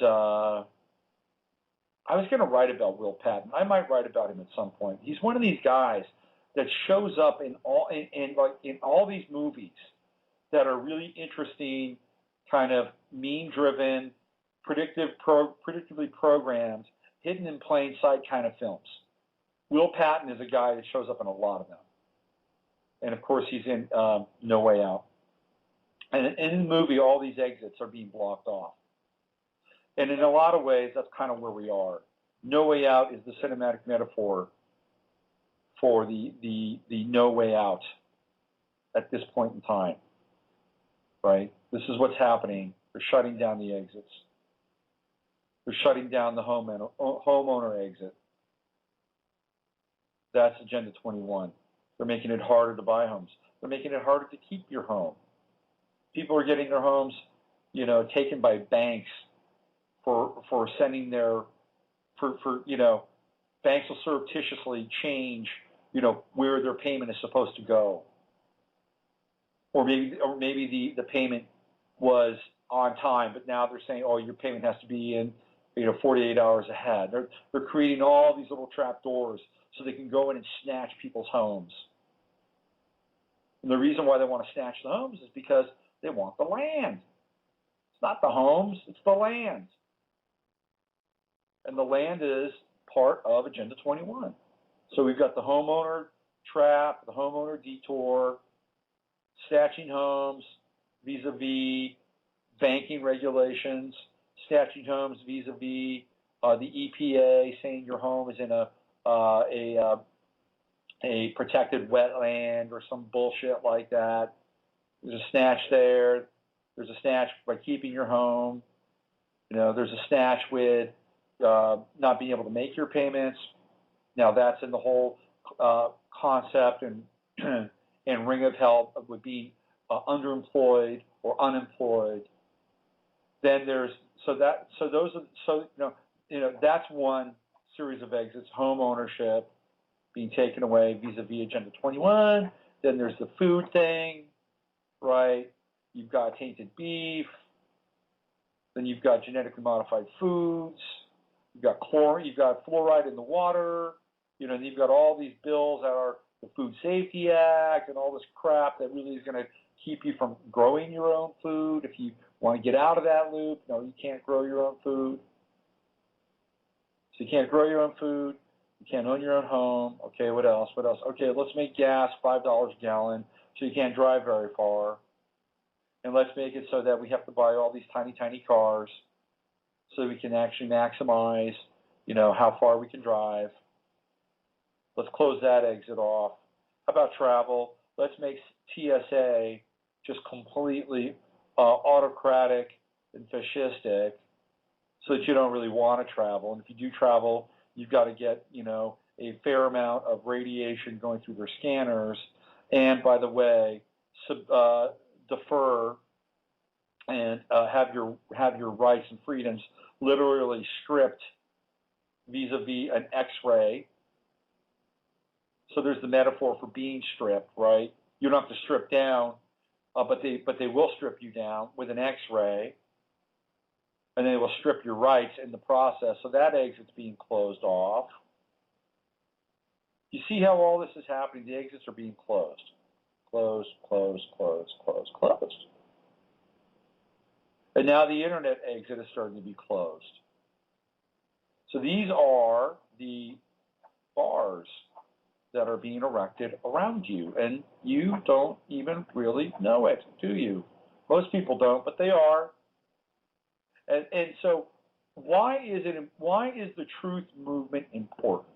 I was going to write about Will Patton. I might write about him at some point. He's one of these guys that shows up in all these movies that are really interesting, kind of meme-driven, predictably programmed, hidden in plain sight kind of films. Will Patton is a guy that shows up in a lot of them. And, of course, he's in No Way Out. And in the movie, all these exits are being blocked off. And in a lot of ways, that's kind of where we are. No Way Out is the cinematic metaphor for the no way out at this point in time, right? This is what's happening. They're shutting down the exits. They're shutting down the homeowner exit. That's Agenda 21. They're making it harder to buy homes. They're making it harder to keep your home. People are getting their homes, taken by banks for sending their, banks will surreptitiously change, where their payment is supposed to go. Or maybe the payment was on time, but now they're saying, oh, your payment has to be in, 48 hours ahead. They're creating all these little trap doors so they can go in and snatch people's homes. And the reason why they want to snatch the homes is because they want the land. It's not the homes, it's the land. And the land is part of Agenda 21. So we've got the homeowner trap, the homeowner detour, snatching homes vis-a-vis banking regulations, snatching homes vis-a-vis the EPA saying your home is in a protected wetland or some bullshit like that. There's a snatch there. There's a snatch by keeping your home. There's a snatch with not being able to make your payments. Now that's in the whole concept and ring of hell would be underemployed or unemployed. Then that's one series of exits. Home ownership being taken away vis-a-vis Agenda 21. Then there's the food thing, right? You've got tainted beef. Then you've got genetically modified foods. You've got you've got fluoride in the water. Then you've got all these bills that are the Food Safety Act and all this crap that really is going to keep you from growing your own food. If you want to get out of that loop, no, you can't grow your own food. So you can't grow your own food. You can't own your own home. Okay, what else? Okay, let's make gas $5 a gallon so you can't drive very far. And let's make it so that we have to buy all these tiny, tiny cars so we can actually maximize, how far we can drive. Let's close that exit off. How about travel? Let's make TSA just completely autocratic and fascistic so that you don't really want to travel. And if you do travel, you've got to get, a fair amount of radiation going through their scanners. And by the way, defer and have your rights and freedoms literally stripped vis-a-vis an X-ray. So there's the metaphor for being stripped, right? You don't have to strip down, but they will strip you down with an X-ray, and they will strip your rights in the process. So that exit's being closed off. You see how all this is happening? The exits are being closed. Closed, closed, closed, closed, closed. And now the internet exit is starting to be closed. So these are the bars that are being erected around you, and you don't even really know it, do you? Most people don't, but they are. And so why is the truth movement important?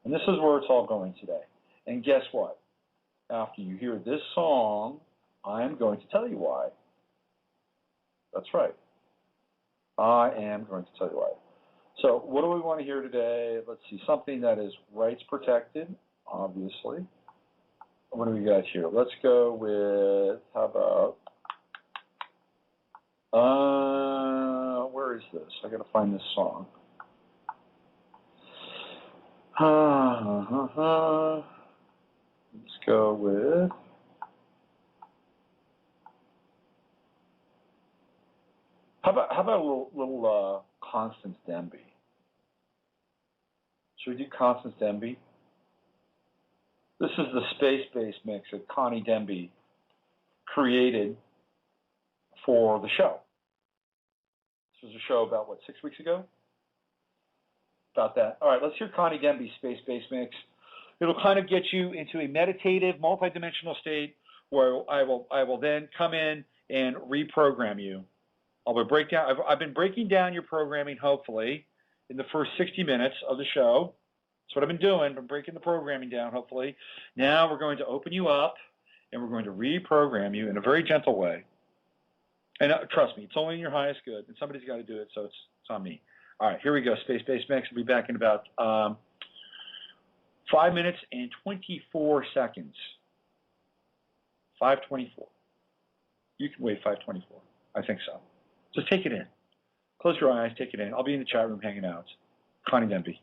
And this is where it's all going today. And guess what? After you hear this song, I am going to tell you why. That's right. I am going to tell you why. So what do we want to hear today? Let's see, something that is rights protected, obviously. What do we got here? Let's go with, how about, where is this? I got to find this song. Let's go with, how about a little Constance Denby? Should we do Constance Denby? This is the space-based mix that Connie Denby created for the show. This was a show about, 6 weeks ago? About that. All right, let's hear Connie Denby's space-based mix. It'll kind of get you into a meditative, multidimensional state where I will then come in and reprogram you. I've been breaking down your programming, hopefully, in the first 60 minutes of the show. That's what I've been doing. I've been breaking the programming down, hopefully. Now we're going to open you up, and we're going to reprogram you in a very gentle way. And trust me, it's only in your highest good, and somebody's got to do it, so it's on me. All right, here we go. Space-based mix. We'll be back in about 5 minutes and 24 seconds. 5:24. You can wait 5:24. I think so. Just take it in. Close your eyes, take it in. I'll be in the chat room hanging out. Connie Denby.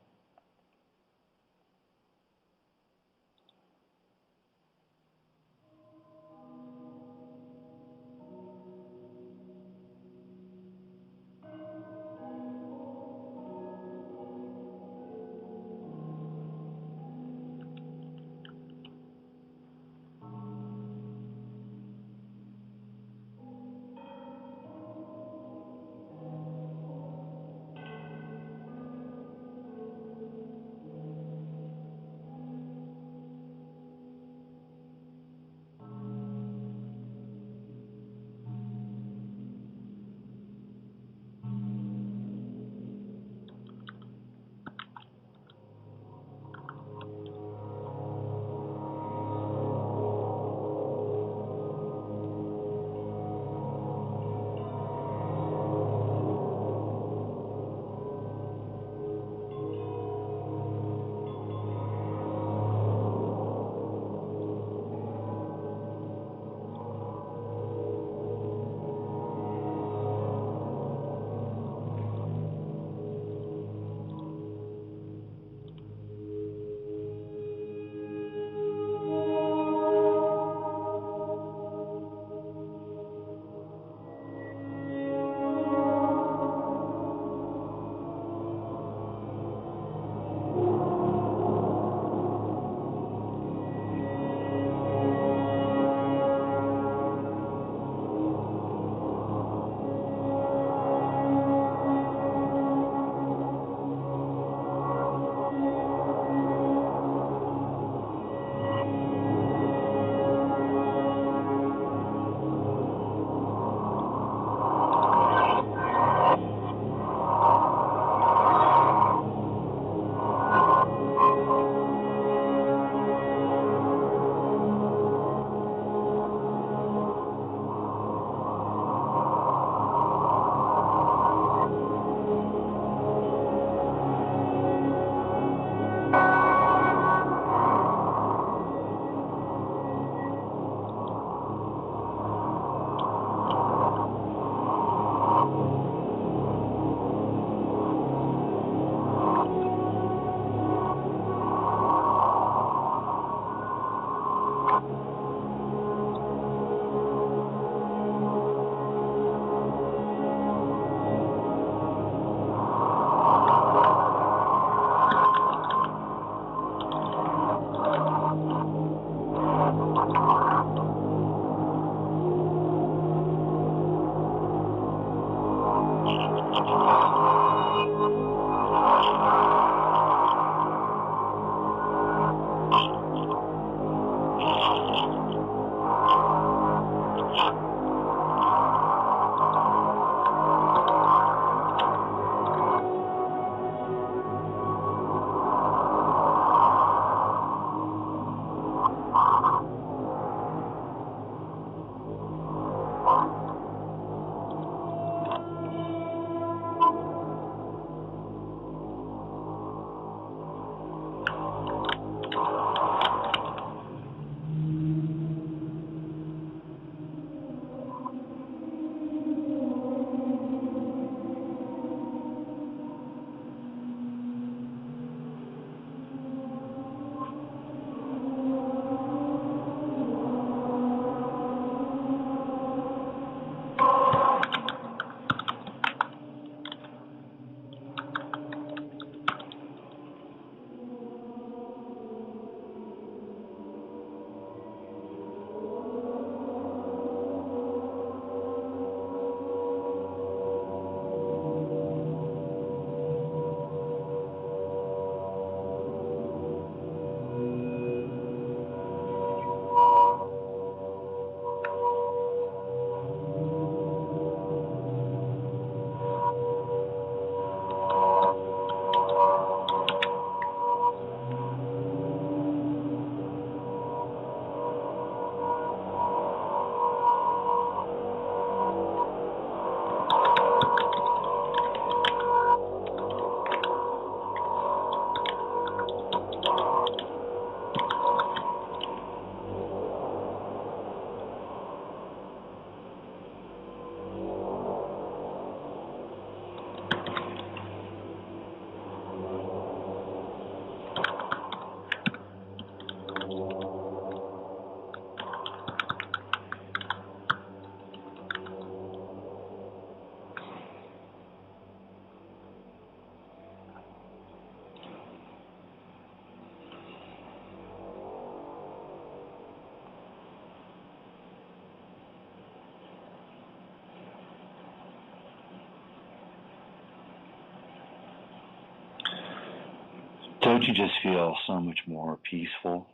Don't you just feel so much more peaceful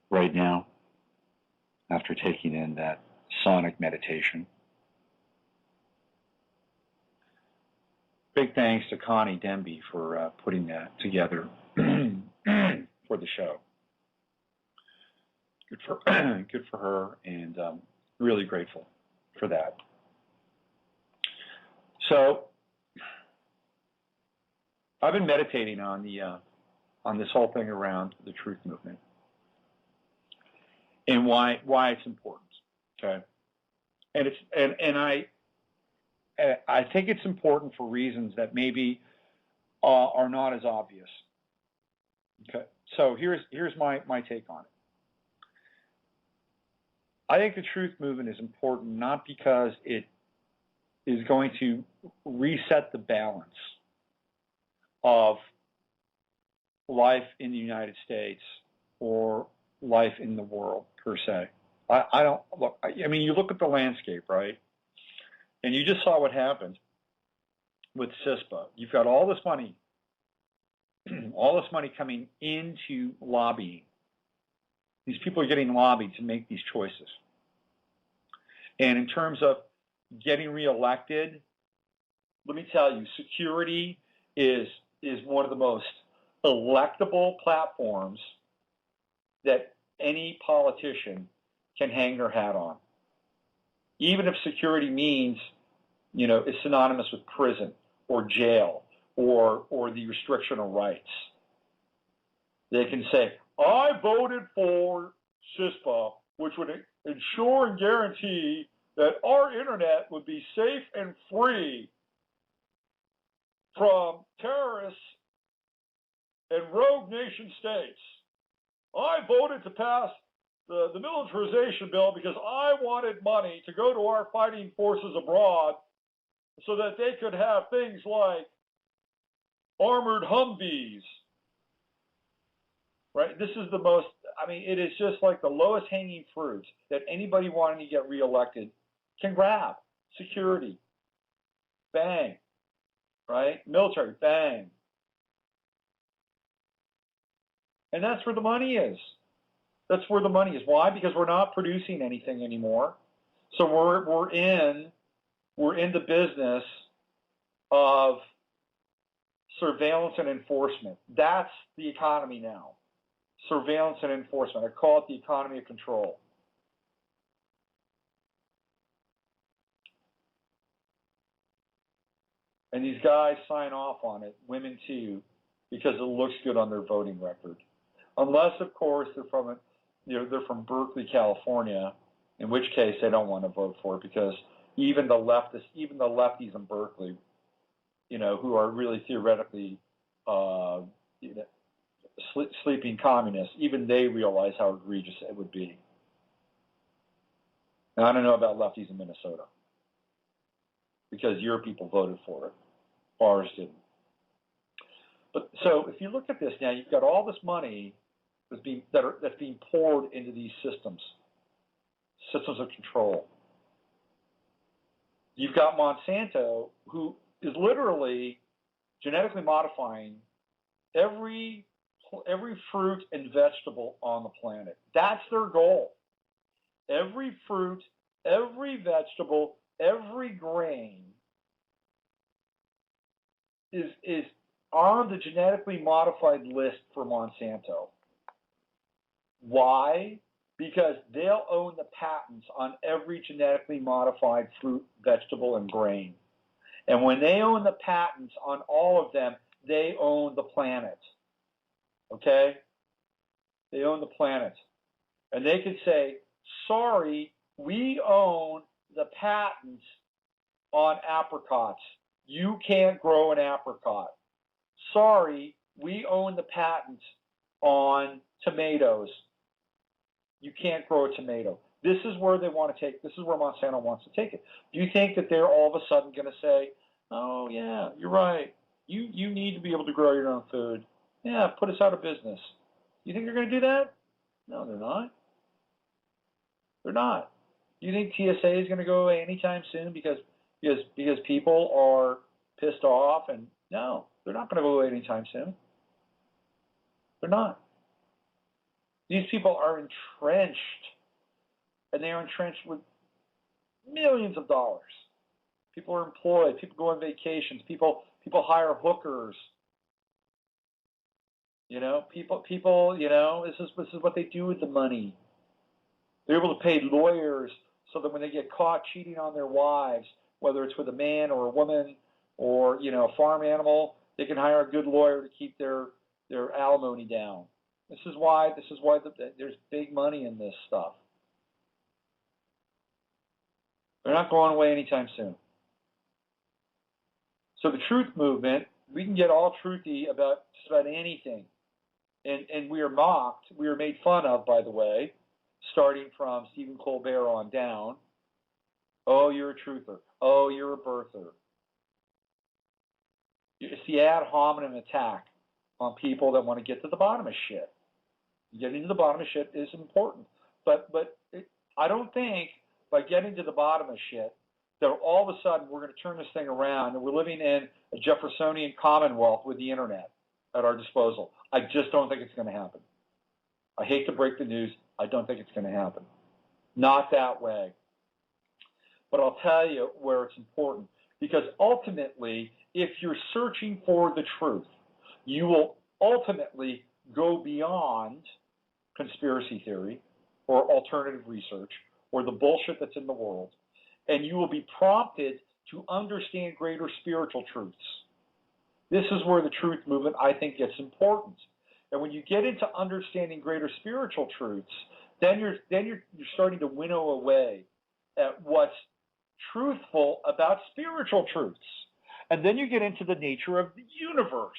right now after taking in that sonic meditation? Big thanks to Connie Demby for putting that together for the show. Good for her, and really grateful for that. So I've been meditating on this whole thing around the truth movement and why it's important. Okay, and I think it's important for reasons that maybe are not as obvious. Okay, so here's my take on it. I think the truth movement is important not because it is going to reset the balance of life in the United States or life in the world per se. I don't look. I mean, you look at the landscape, right? And you just saw what happened with CISPA. You've got all this money coming into lobbying. These people are getting lobbied to make these choices. And in terms of getting reelected, let me tell you, security is one of the most electable platforms that any politician can hang their hat on. Even if security means, is synonymous with prison or jail or the restriction of rights. They can say, I voted for CISPA, which would ensure and guarantee that our internet would be safe and free from terrorists and rogue nation states. I voted to pass the militarization bill because I wanted money to go to our fighting forces abroad so that they could have things like armored Humvees. Right? This is the most, I mean, it is just like the lowest hanging fruit that anybody wanting to get reelected can grab. Security. Bang. Right? Military. Bang. And that's where the money is. That's where the money is. Why? Because we're not producing anything anymore. So we're in the business of surveillance and enforcement. That's the economy now. Surveillance and enforcement. I call it the economy of control. And these guys sign off on it, women too, because it looks good on their voting record. Unless, of course, they're from Berkeley, California, in which case they don't want to vote for it because even the lefties in Berkeley, who are really theoretically, sleeping communists, even they realize how egregious it would be. And I don't know about lefties in Minnesota because your people voted for it. Ours didn't. But so if you look at this now, you've got all this money that's being poured into these systems of control. You've got Monsanto, who is literally genetically modifying every fruit and vegetable on the planet. That's their goal. Every fruit, every vegetable, every grain is on the genetically modified list for Monsanto. Why? Because they'll own the patents on every genetically modified fruit, vegetable, and grain. And when they own the patents on all of them, they own the planet. Okay? They own the planet. And they could say, sorry, we own the patents on apricots. You can't grow an apricot. Sorry, we own the patents on tomatoes. You can't grow a tomato. This is where they want to take, this is where Monsanto wants to take it. Do you think that they're all of a sudden going to say, oh yeah, you're right. You need to be able to grow your own food. Yeah, put us out of business. You think they're going to do that? No, they're not. They're not. Do you think TSA is going to go away anytime soon because people are pissed off? And no, they're not going to go away anytime soon. They're not. These people are entrenched, and they are entrenched with millions of dollars. People are employed. People go on vacations. People hire hookers. People. This is what they do with the money. They're able to pay lawyers so that when they get caught cheating on their wives, whether it's with a man or a woman or a farm animal, they can hire a good lawyer to keep their alimony down. This is why there's big money in this stuff. They're not going away anytime soon. So the truth movement, we can get all truthy about just about anything. And we are mocked. We are made fun of, by the way, starting from Stephen Colbert on down. Oh, you're a truther. Oh, you're a birther. It's the ad hominem attack on people that want to get to the bottom of shit. Getting to the bottom of shit is important. But I don't think by getting to the bottom of shit that all of a sudden we're going to turn this thing around and we're living in a Jeffersonian commonwealth with the internet at our disposal. I just don't think it's going to happen. I hate to break the news. I don't think it's going to happen. Not that way. But I'll tell you where it's important. Because ultimately, if you're searching for the truth, you will ultimately go beyond conspiracy theory or alternative research or the bullshit that's in the world, and you will be prompted to understand greater spiritual truths. This is where the truth movement, I think, gets important. And when you get into understanding greater spiritual truths, then you're starting to winnow away at what's truthful about spiritual truths. And then you get into the nature of the universe,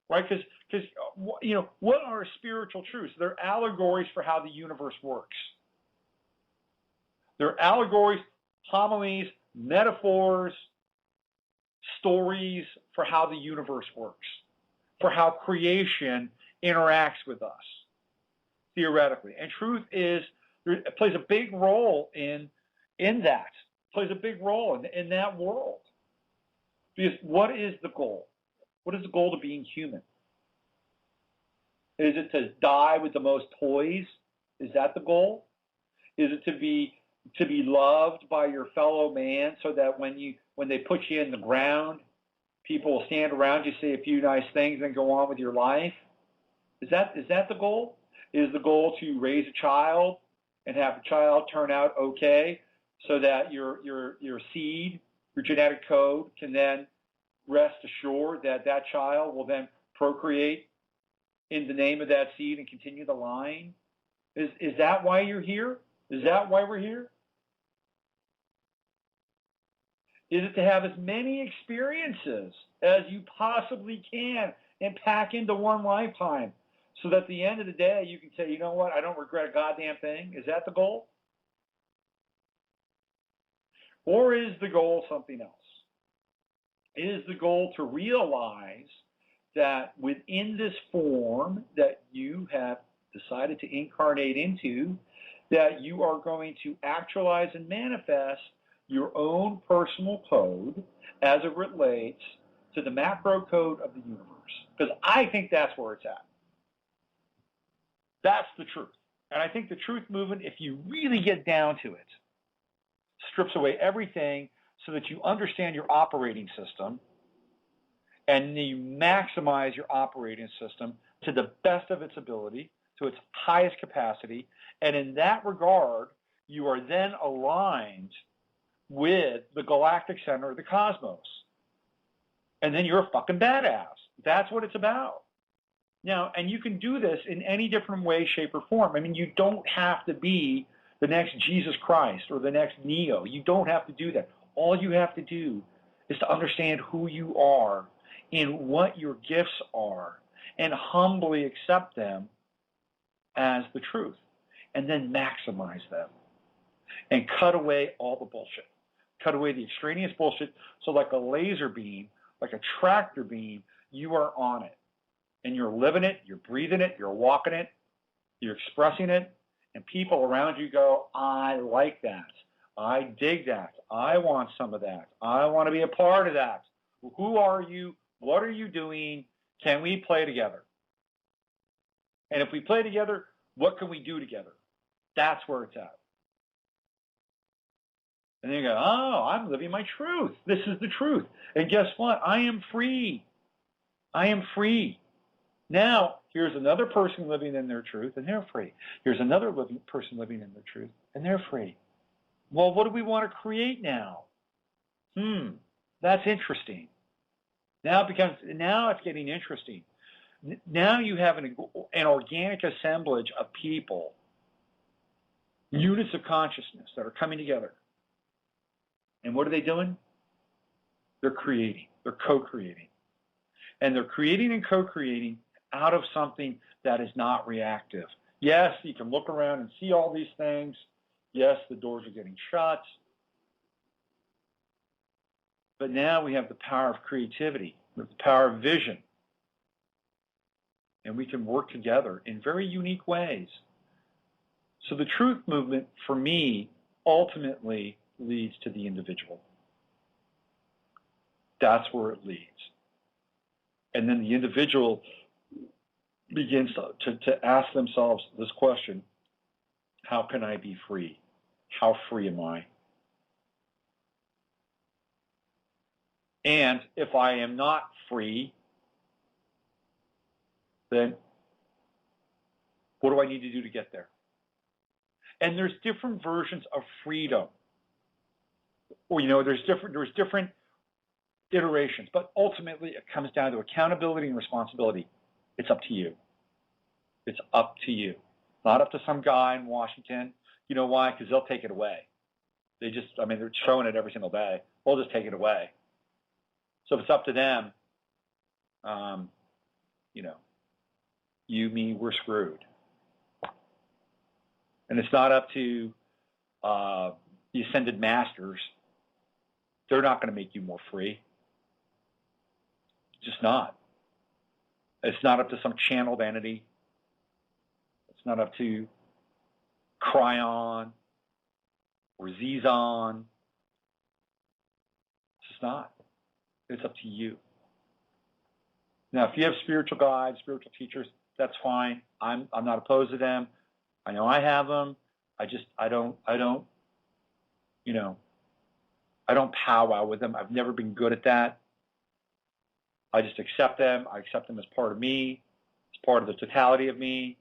right? Because Because, what are spiritual truths? They're allegories for how the universe works. They're allegories, homilies, metaphors, stories for how the universe works, for how creation interacts with us, theoretically. And truth it plays a big role in that, plays a big role in that world. Because what is the goal? What is the goal to being human? Is it to die with the most toys? Is that the goal? Is it to be loved by your fellow man, so that when they put you in the ground, people will stand around you, say a few nice things, and go on with your life? Is that the goal? Is the goal to raise a child and have the child turn out okay, so that your seed, your genetic code, can then rest assured that child will then procreate in the name of that seed and continue the line? Is that why you're here? Is that why we're here? Is it to have as many experiences as you possibly can and pack into one lifetime, so that at the end of the day you can say, you know what, I don't regret a goddamn thing? Is that the goal? Or is the goal something else? Is the goal to realize that within this form that you have decided to incarnate into, that you are going to actualize and manifest your own personal code as it relates to the macro code of the universe? Because I think that's where it's at. That's the truth. And I think the truth movement, if you really get down to it, strips away everything so that you understand your operating system, and you maximize your operating system to the best of its ability, to its highest capacity. And in that regard, you are then aligned with the galactic center of the cosmos. And then you're a fucking badass. That's what it's about. Now, and you can do this in any different way, shape, or form. I mean, you don't have to be the next Jesus Christ or the next Neo. You don't have to do that. All you have to do is to understand who you are and what your gifts are, and humbly accept them as the truth, and then maximize them and cut away all the bullshit. Cut away the extraneous bullshit. So like a laser beam, like a tractor beam, you are on it, and you're living it, you're breathing it, you're walking it, you're expressing it, and people around you go, I like that. I dig that. I want some of that. I want to be a part of that. Who are you? What are you doing? Can we play together? And if we play together, what can we do together? That's where it's at. And then you go, oh, I'm living my truth. This is the truth. And guess what? I am free. I am free. Now, here's another person living in their truth, and they're free. Here's another person living in their truth, and they're free. Well, what do we want to create now? That's interesting. Now it's getting interesting. Now you have an organic assemblage of people, units of consciousness that are coming together. And what are they doing? They're creating. They're co-creating. And they're creating and co-creating out of something that is not reactive. Yes, you can look around and see all these things. Yes, the doors are getting shut. But now we have the power of creativity, with the power of vision. And we can work together in very unique ways. So the truth movement, for me, ultimately leads to the individual. That's where it leads. And then the individual begins to ask themselves this question: how can I be free? How free am I? And if I am not free, then what do I need to do to get there? And there's different versions of freedom. Or, there's different iterations, but ultimately it comes down to accountability and responsibility. It's up to you. It's up to you. Not up to some guy in Washington. You know why? Because they'll take it away. They're showing it every single day. We'll just take it away. So if it's up to them, you, me, we're screwed. And it's not up to the ascended masters. They're not going to make you more free. Just not. It's not up to some channeled entity. It's not up to Cryon or Zizon. It's just not. It's up to you. Now, if you have spiritual guides, spiritual teachers, that's fine. I'm not opposed to them. I know I have them. I don't powwow with them. I've never been good at that. I just accept them. I accept them as part of me, as part of the totality of me.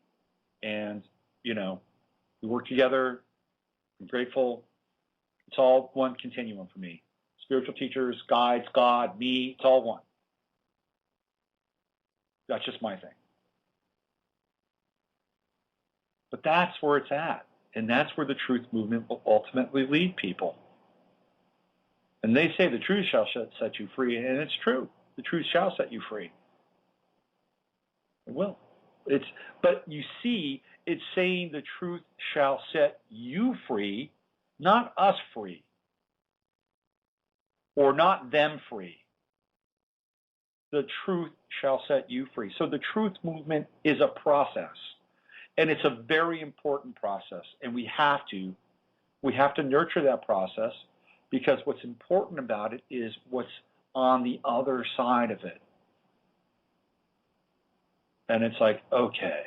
And, we work together. I'm grateful. It's all one continuum for me. Spiritual teachers, guides, God, me, it's all one. That's just my thing. But that's where it's at. And that's where the truth movement will ultimately lead people. And they say the truth shall set you free, and it's true. The truth shall set you free. It will. But you see, it's saying the truth shall set you free, not us free, or not them free. The truth shall set you free. So the truth movement is a process, and it's a very important process, and we have to nurture that process, because what's important about it is what's on the other side of it. And it's like, okay,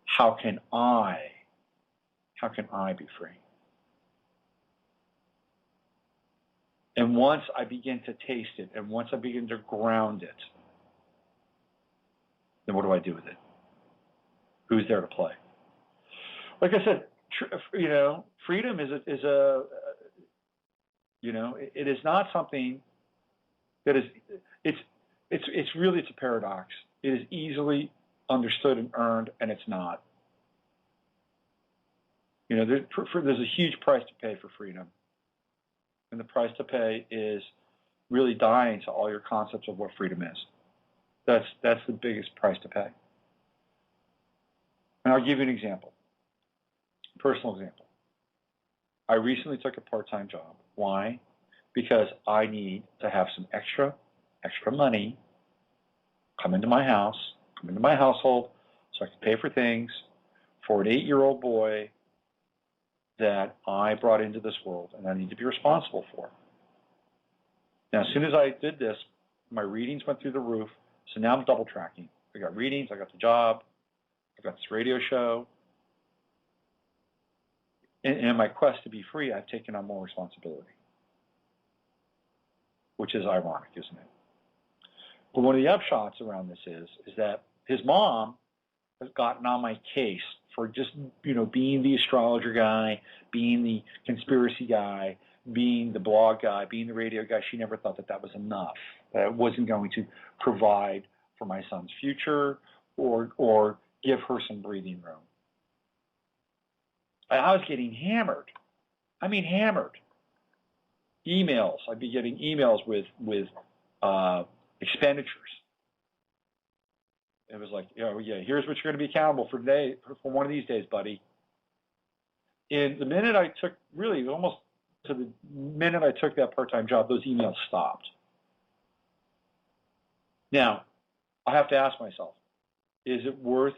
how can I be free? And once I begin to taste it, and once I begin to ground it, then what do I do with it? Who's there to play? Like I said, freedom is it is not something that is. It's really a paradox. It is easily understood and earned, and it's not. There's a huge price to pay for freedom. And the price to pay is really dying to all your concepts of what freedom is. That's the biggest price to pay. And I'll give you an example, a personal example. I recently took a part-time job. Why? Because I need to have some extra money come into my house, come into my household, so I can pay for things for an 8-year-old boy that I brought into this world and I need to be responsible for. Now, as soon as I did this, my readings went through the roof, so now I'm double tracking. I got readings, I got the job, I got this radio show. And in my quest to be free, I've taken on more responsibility, which is ironic, isn't it? But one of the upshots around this is that his mom has gotten on my case for just, being the astrologer guy, being the conspiracy guy, being the blog guy, being the radio guy. She never thought that was enough. That it wasn't going to provide for my son's future or give her some breathing room. I was getting hammered. I mean, hammered. Emails. I'd be getting emails with expenditures. It was like, here's what you're going to be accountable for today, for one of these days, buddy. And the minute I took, really almost to the minute I took that part-time job, those emails stopped. Now, I have to ask myself, is it worth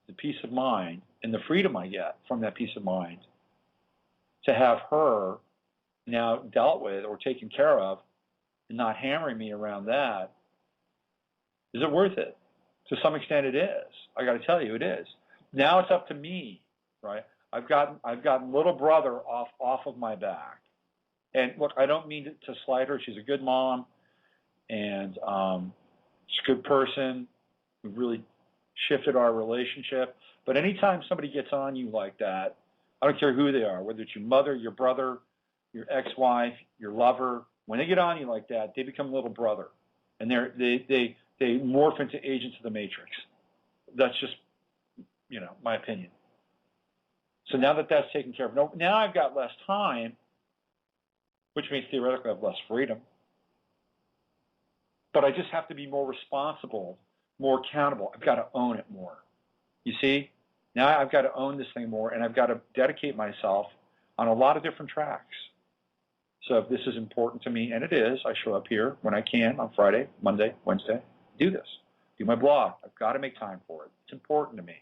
the peace of mind and the freedom I get from that peace of mind to have her now dealt with or taken care of and not hammering me around that? Is it worth it? To some extent it is. I got to tell you, it is. Now it's up to me, right? I've gotten little brother off of my back. And look, I don't mean to slight her. She's a good mom, and she's a good person. We really shifted our relationship. But anytime somebody gets on you like that, I don't care who they are, whether it's your mother, your brother, your ex-wife, your lover, when they get on you like that, they become little brother. And they morph into agents of the Matrix. That's just, my opinion. So now that that's taken care of, now I've got less time, which means theoretically I have less freedom. But I just have to be more responsible more accountable. I've got to own it more. You see? Now I've got to own this thing more, and I've got to dedicate myself on a lot of different tracks. So if this is important to me, and it is, I show up here when I can on Friday, Monday, Wednesday, do this. Do my blog. I've got to make time for it. It's important to me.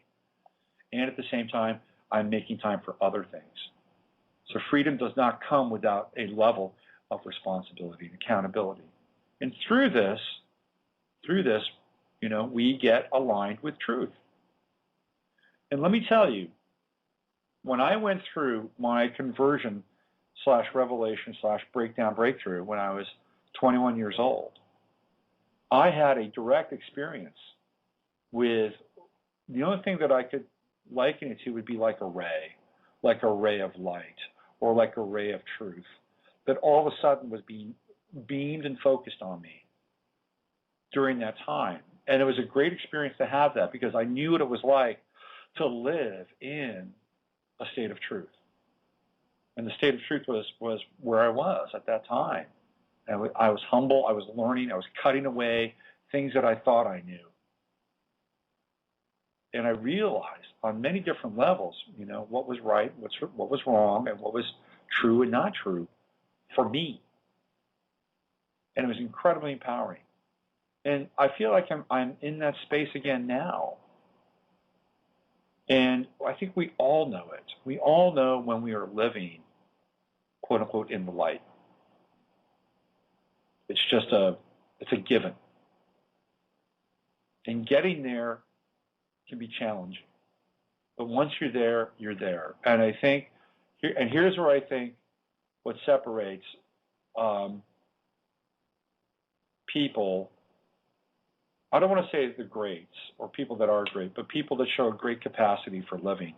And at the same time, I'm making time for other things. So freedom does not come without a level of responsibility and accountability. And through this, we get aligned with truth. And let me tell you, when I went through my conversion / revelation / breakdown breakthrough when I was 21 years old, I had a direct experience with, the only thing that I could liken it to would be like a ray of light, or like a ray of truth, that all of a sudden was being beamed and focused on me during that time. And it was a great experience to have that, because I knew what it was like to live in a state of truth. And the state of truth was where I was at that time. And I was humble, I was learning, I was cutting away things that I thought I knew. And I realized on many different levels, what was right, what was wrong, and what was true and not true for me. And it was incredibly empowering. And I feel like I'm in that space again now. And I think we all know it. We all know when we are living, quote unquote, in the light. It's just it's a given. And getting there can be challenging. But once you're there, you're there. And I think, here's where I think what separates people, I don't want to say the greats or people that are great, but people that show a great capacity for living.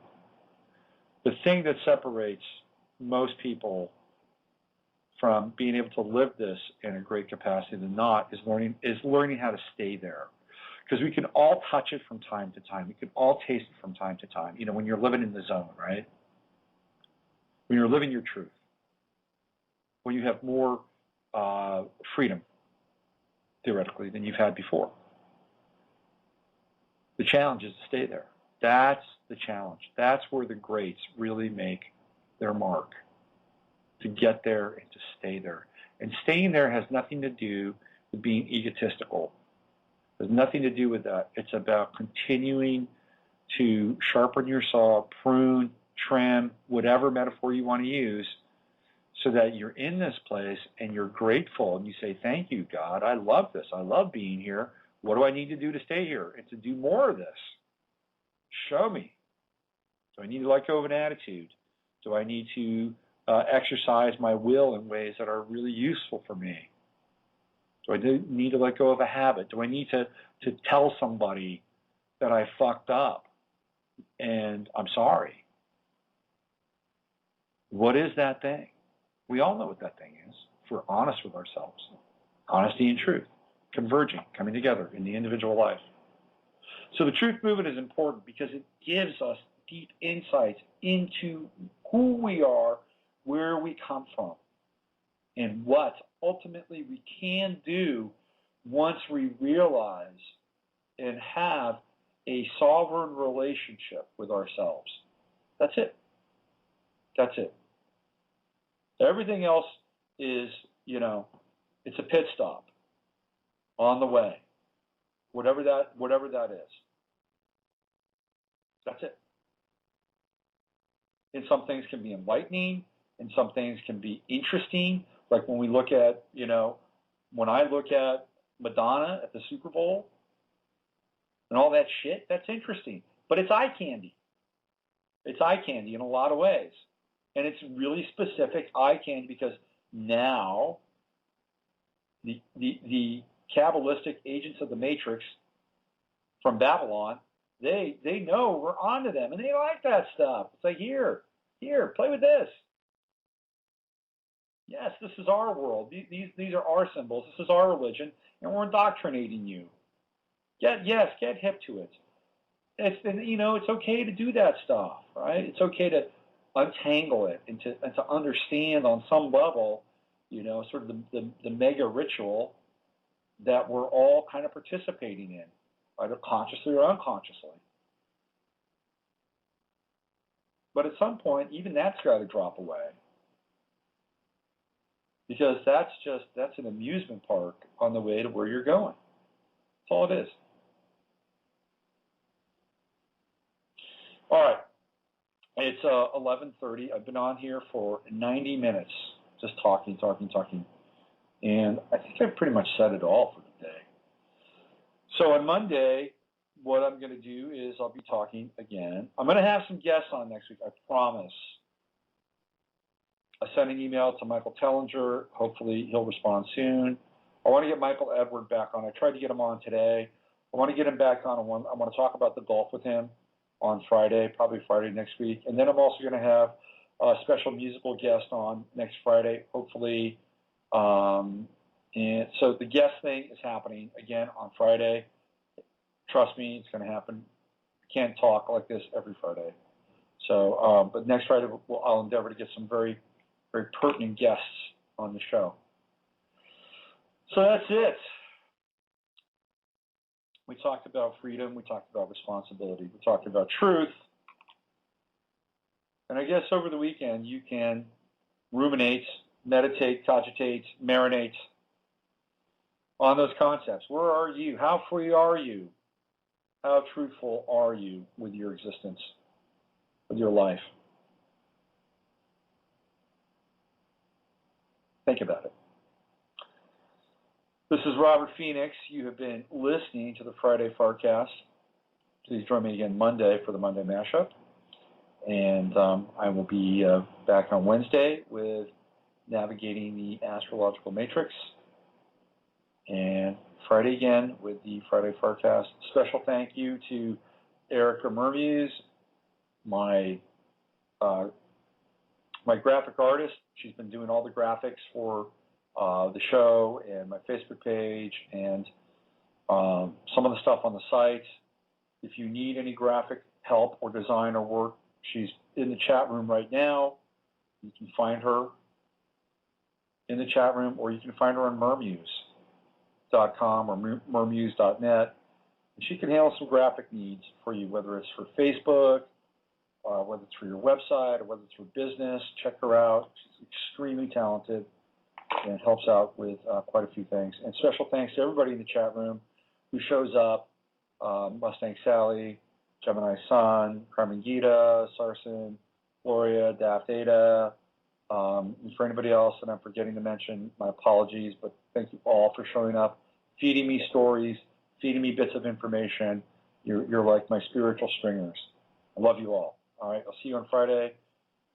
The thing that separates most people from being able to live this in a great capacity than not is learning how to stay there. Because we can all touch it from time to time. We can all taste it from time to time. When you're living in the zone, right? When you're living your truth. When you have more freedom, theoretically, than you've had before. The challenge is to stay there. That's the challenge. That's where the greats really make their mark. To get there and to stay there. And staying there has nothing to do with being egotistical. There's nothing to do with that. It's about continuing to sharpen your saw, prune, trim, whatever metaphor you want to use, so that you're in this place and you're grateful and you say, thank you, God. I love this. I love being here. What do I need to do to stay here and to do more of this? Show me. Do I need to let go of an attitude? Do I need to exercise my will in ways that are really useful for me? Do I need to let go of a habit? Do I need to tell somebody that I fucked up and I'm sorry? What is that thing? We all know what that thing is, if we're honest with ourselves. Honesty and truth, converging, coming together in the individual life. So the truth movement is important because it gives us deep insights into who we are, where we come from, and what ultimately we can do once we realize and have a sovereign relationship with ourselves. That's it. That's it. Everything else is, it's a pit stop on the way, whatever that is. That's it. And some things can be enlightening, and some things can be interesting. Like when we look at, when I look at Madonna at the Super Bowl and all that shit, that's interesting. But it's eye candy. It's eye candy in a lot of ways. And it's really specific eye candy because now the Kabbalistic agents of the Matrix from Babylon, they know we're onto them, and they like that stuff. It's like, here, play with this. Yes, this is our world. These are our symbols. This is our religion, and we're indoctrinating you. Get hip to it. It's okay to do that stuff, right? It's okay to untangle it and to understand on some level, sort of the mega ritual that we're all kind of participating in. either consciously or unconsciously. But at some point, even that's got to drop away. Because that's an amusement park on the way to where you're going. That's all it is. All right. It's 11:30. I've been on here for 90 minutes, just talking. And I think I've pretty much said it all for today. So on Monday, what I'm going to do is I'll be talking again. I'm going to have some guests on next week, I promise. I sent an email to Michael Tellinger. Hopefully he'll respond soon. I want to get Michael Edward back on. I tried to get him on today. I want to get him back on. I want to talk about the golf with him on Friday, probably Friday next week. And then I'm also going to have a special musical guest on next Friday, hopefully. And so the guest thing is happening again on Friday. Trust me, it's going to happen. I can't talk like this every Friday. So, but next Friday I'll endeavor to get some very, very pertinent guests on the show. So that's it. We talked about freedom. We talked about responsibility. We talked about truth. And I guess over the weekend you can ruminate, meditate, cogitate, marinate on those concepts. Where are you? How free are you? How truthful are you with your existence, with your life? Think about it. This is Robert Phoenix. You have been listening to the Friday Farcast. Please join me again Monday for the Monday Mashup. And I will be back on Wednesday with Navigating the Astrological Matrix. And Friday again with the Friday Farcast. Special thank you to Erica Mermuse, my graphic artist. She's been doing all the graphics for the show and my Facebook page and some of the stuff on the site. If you need any graphic help or design or work, she's in the chat room right now. You can find her in the chat room, or you can find her on mermuse.com or mermuse.net. And she can handle some graphic needs for you, whether it's for Facebook, whether it's for your website, or whether it's for business. Check her out. She's extremely talented and helps out with quite a few things. And special thanks to everybody in the chat room who shows up, Mustang Sally, Gemini Sun, Carmen Gita, Sarson, Gloria, Daft Ada. And for anybody else that I'm forgetting to mention, my apologies, but thank you all for showing up, feeding me stories, feeding me bits of information. You're like my spiritual stringers. I love you all. All right, I'll see you on Friday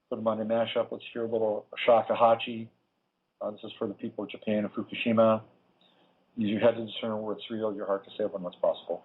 for the Monday Mashup. Let's hear a little shakuhachi. This is for the people of Japan and Fukushima. Use your head to discern what's real, your heart to say what's possible.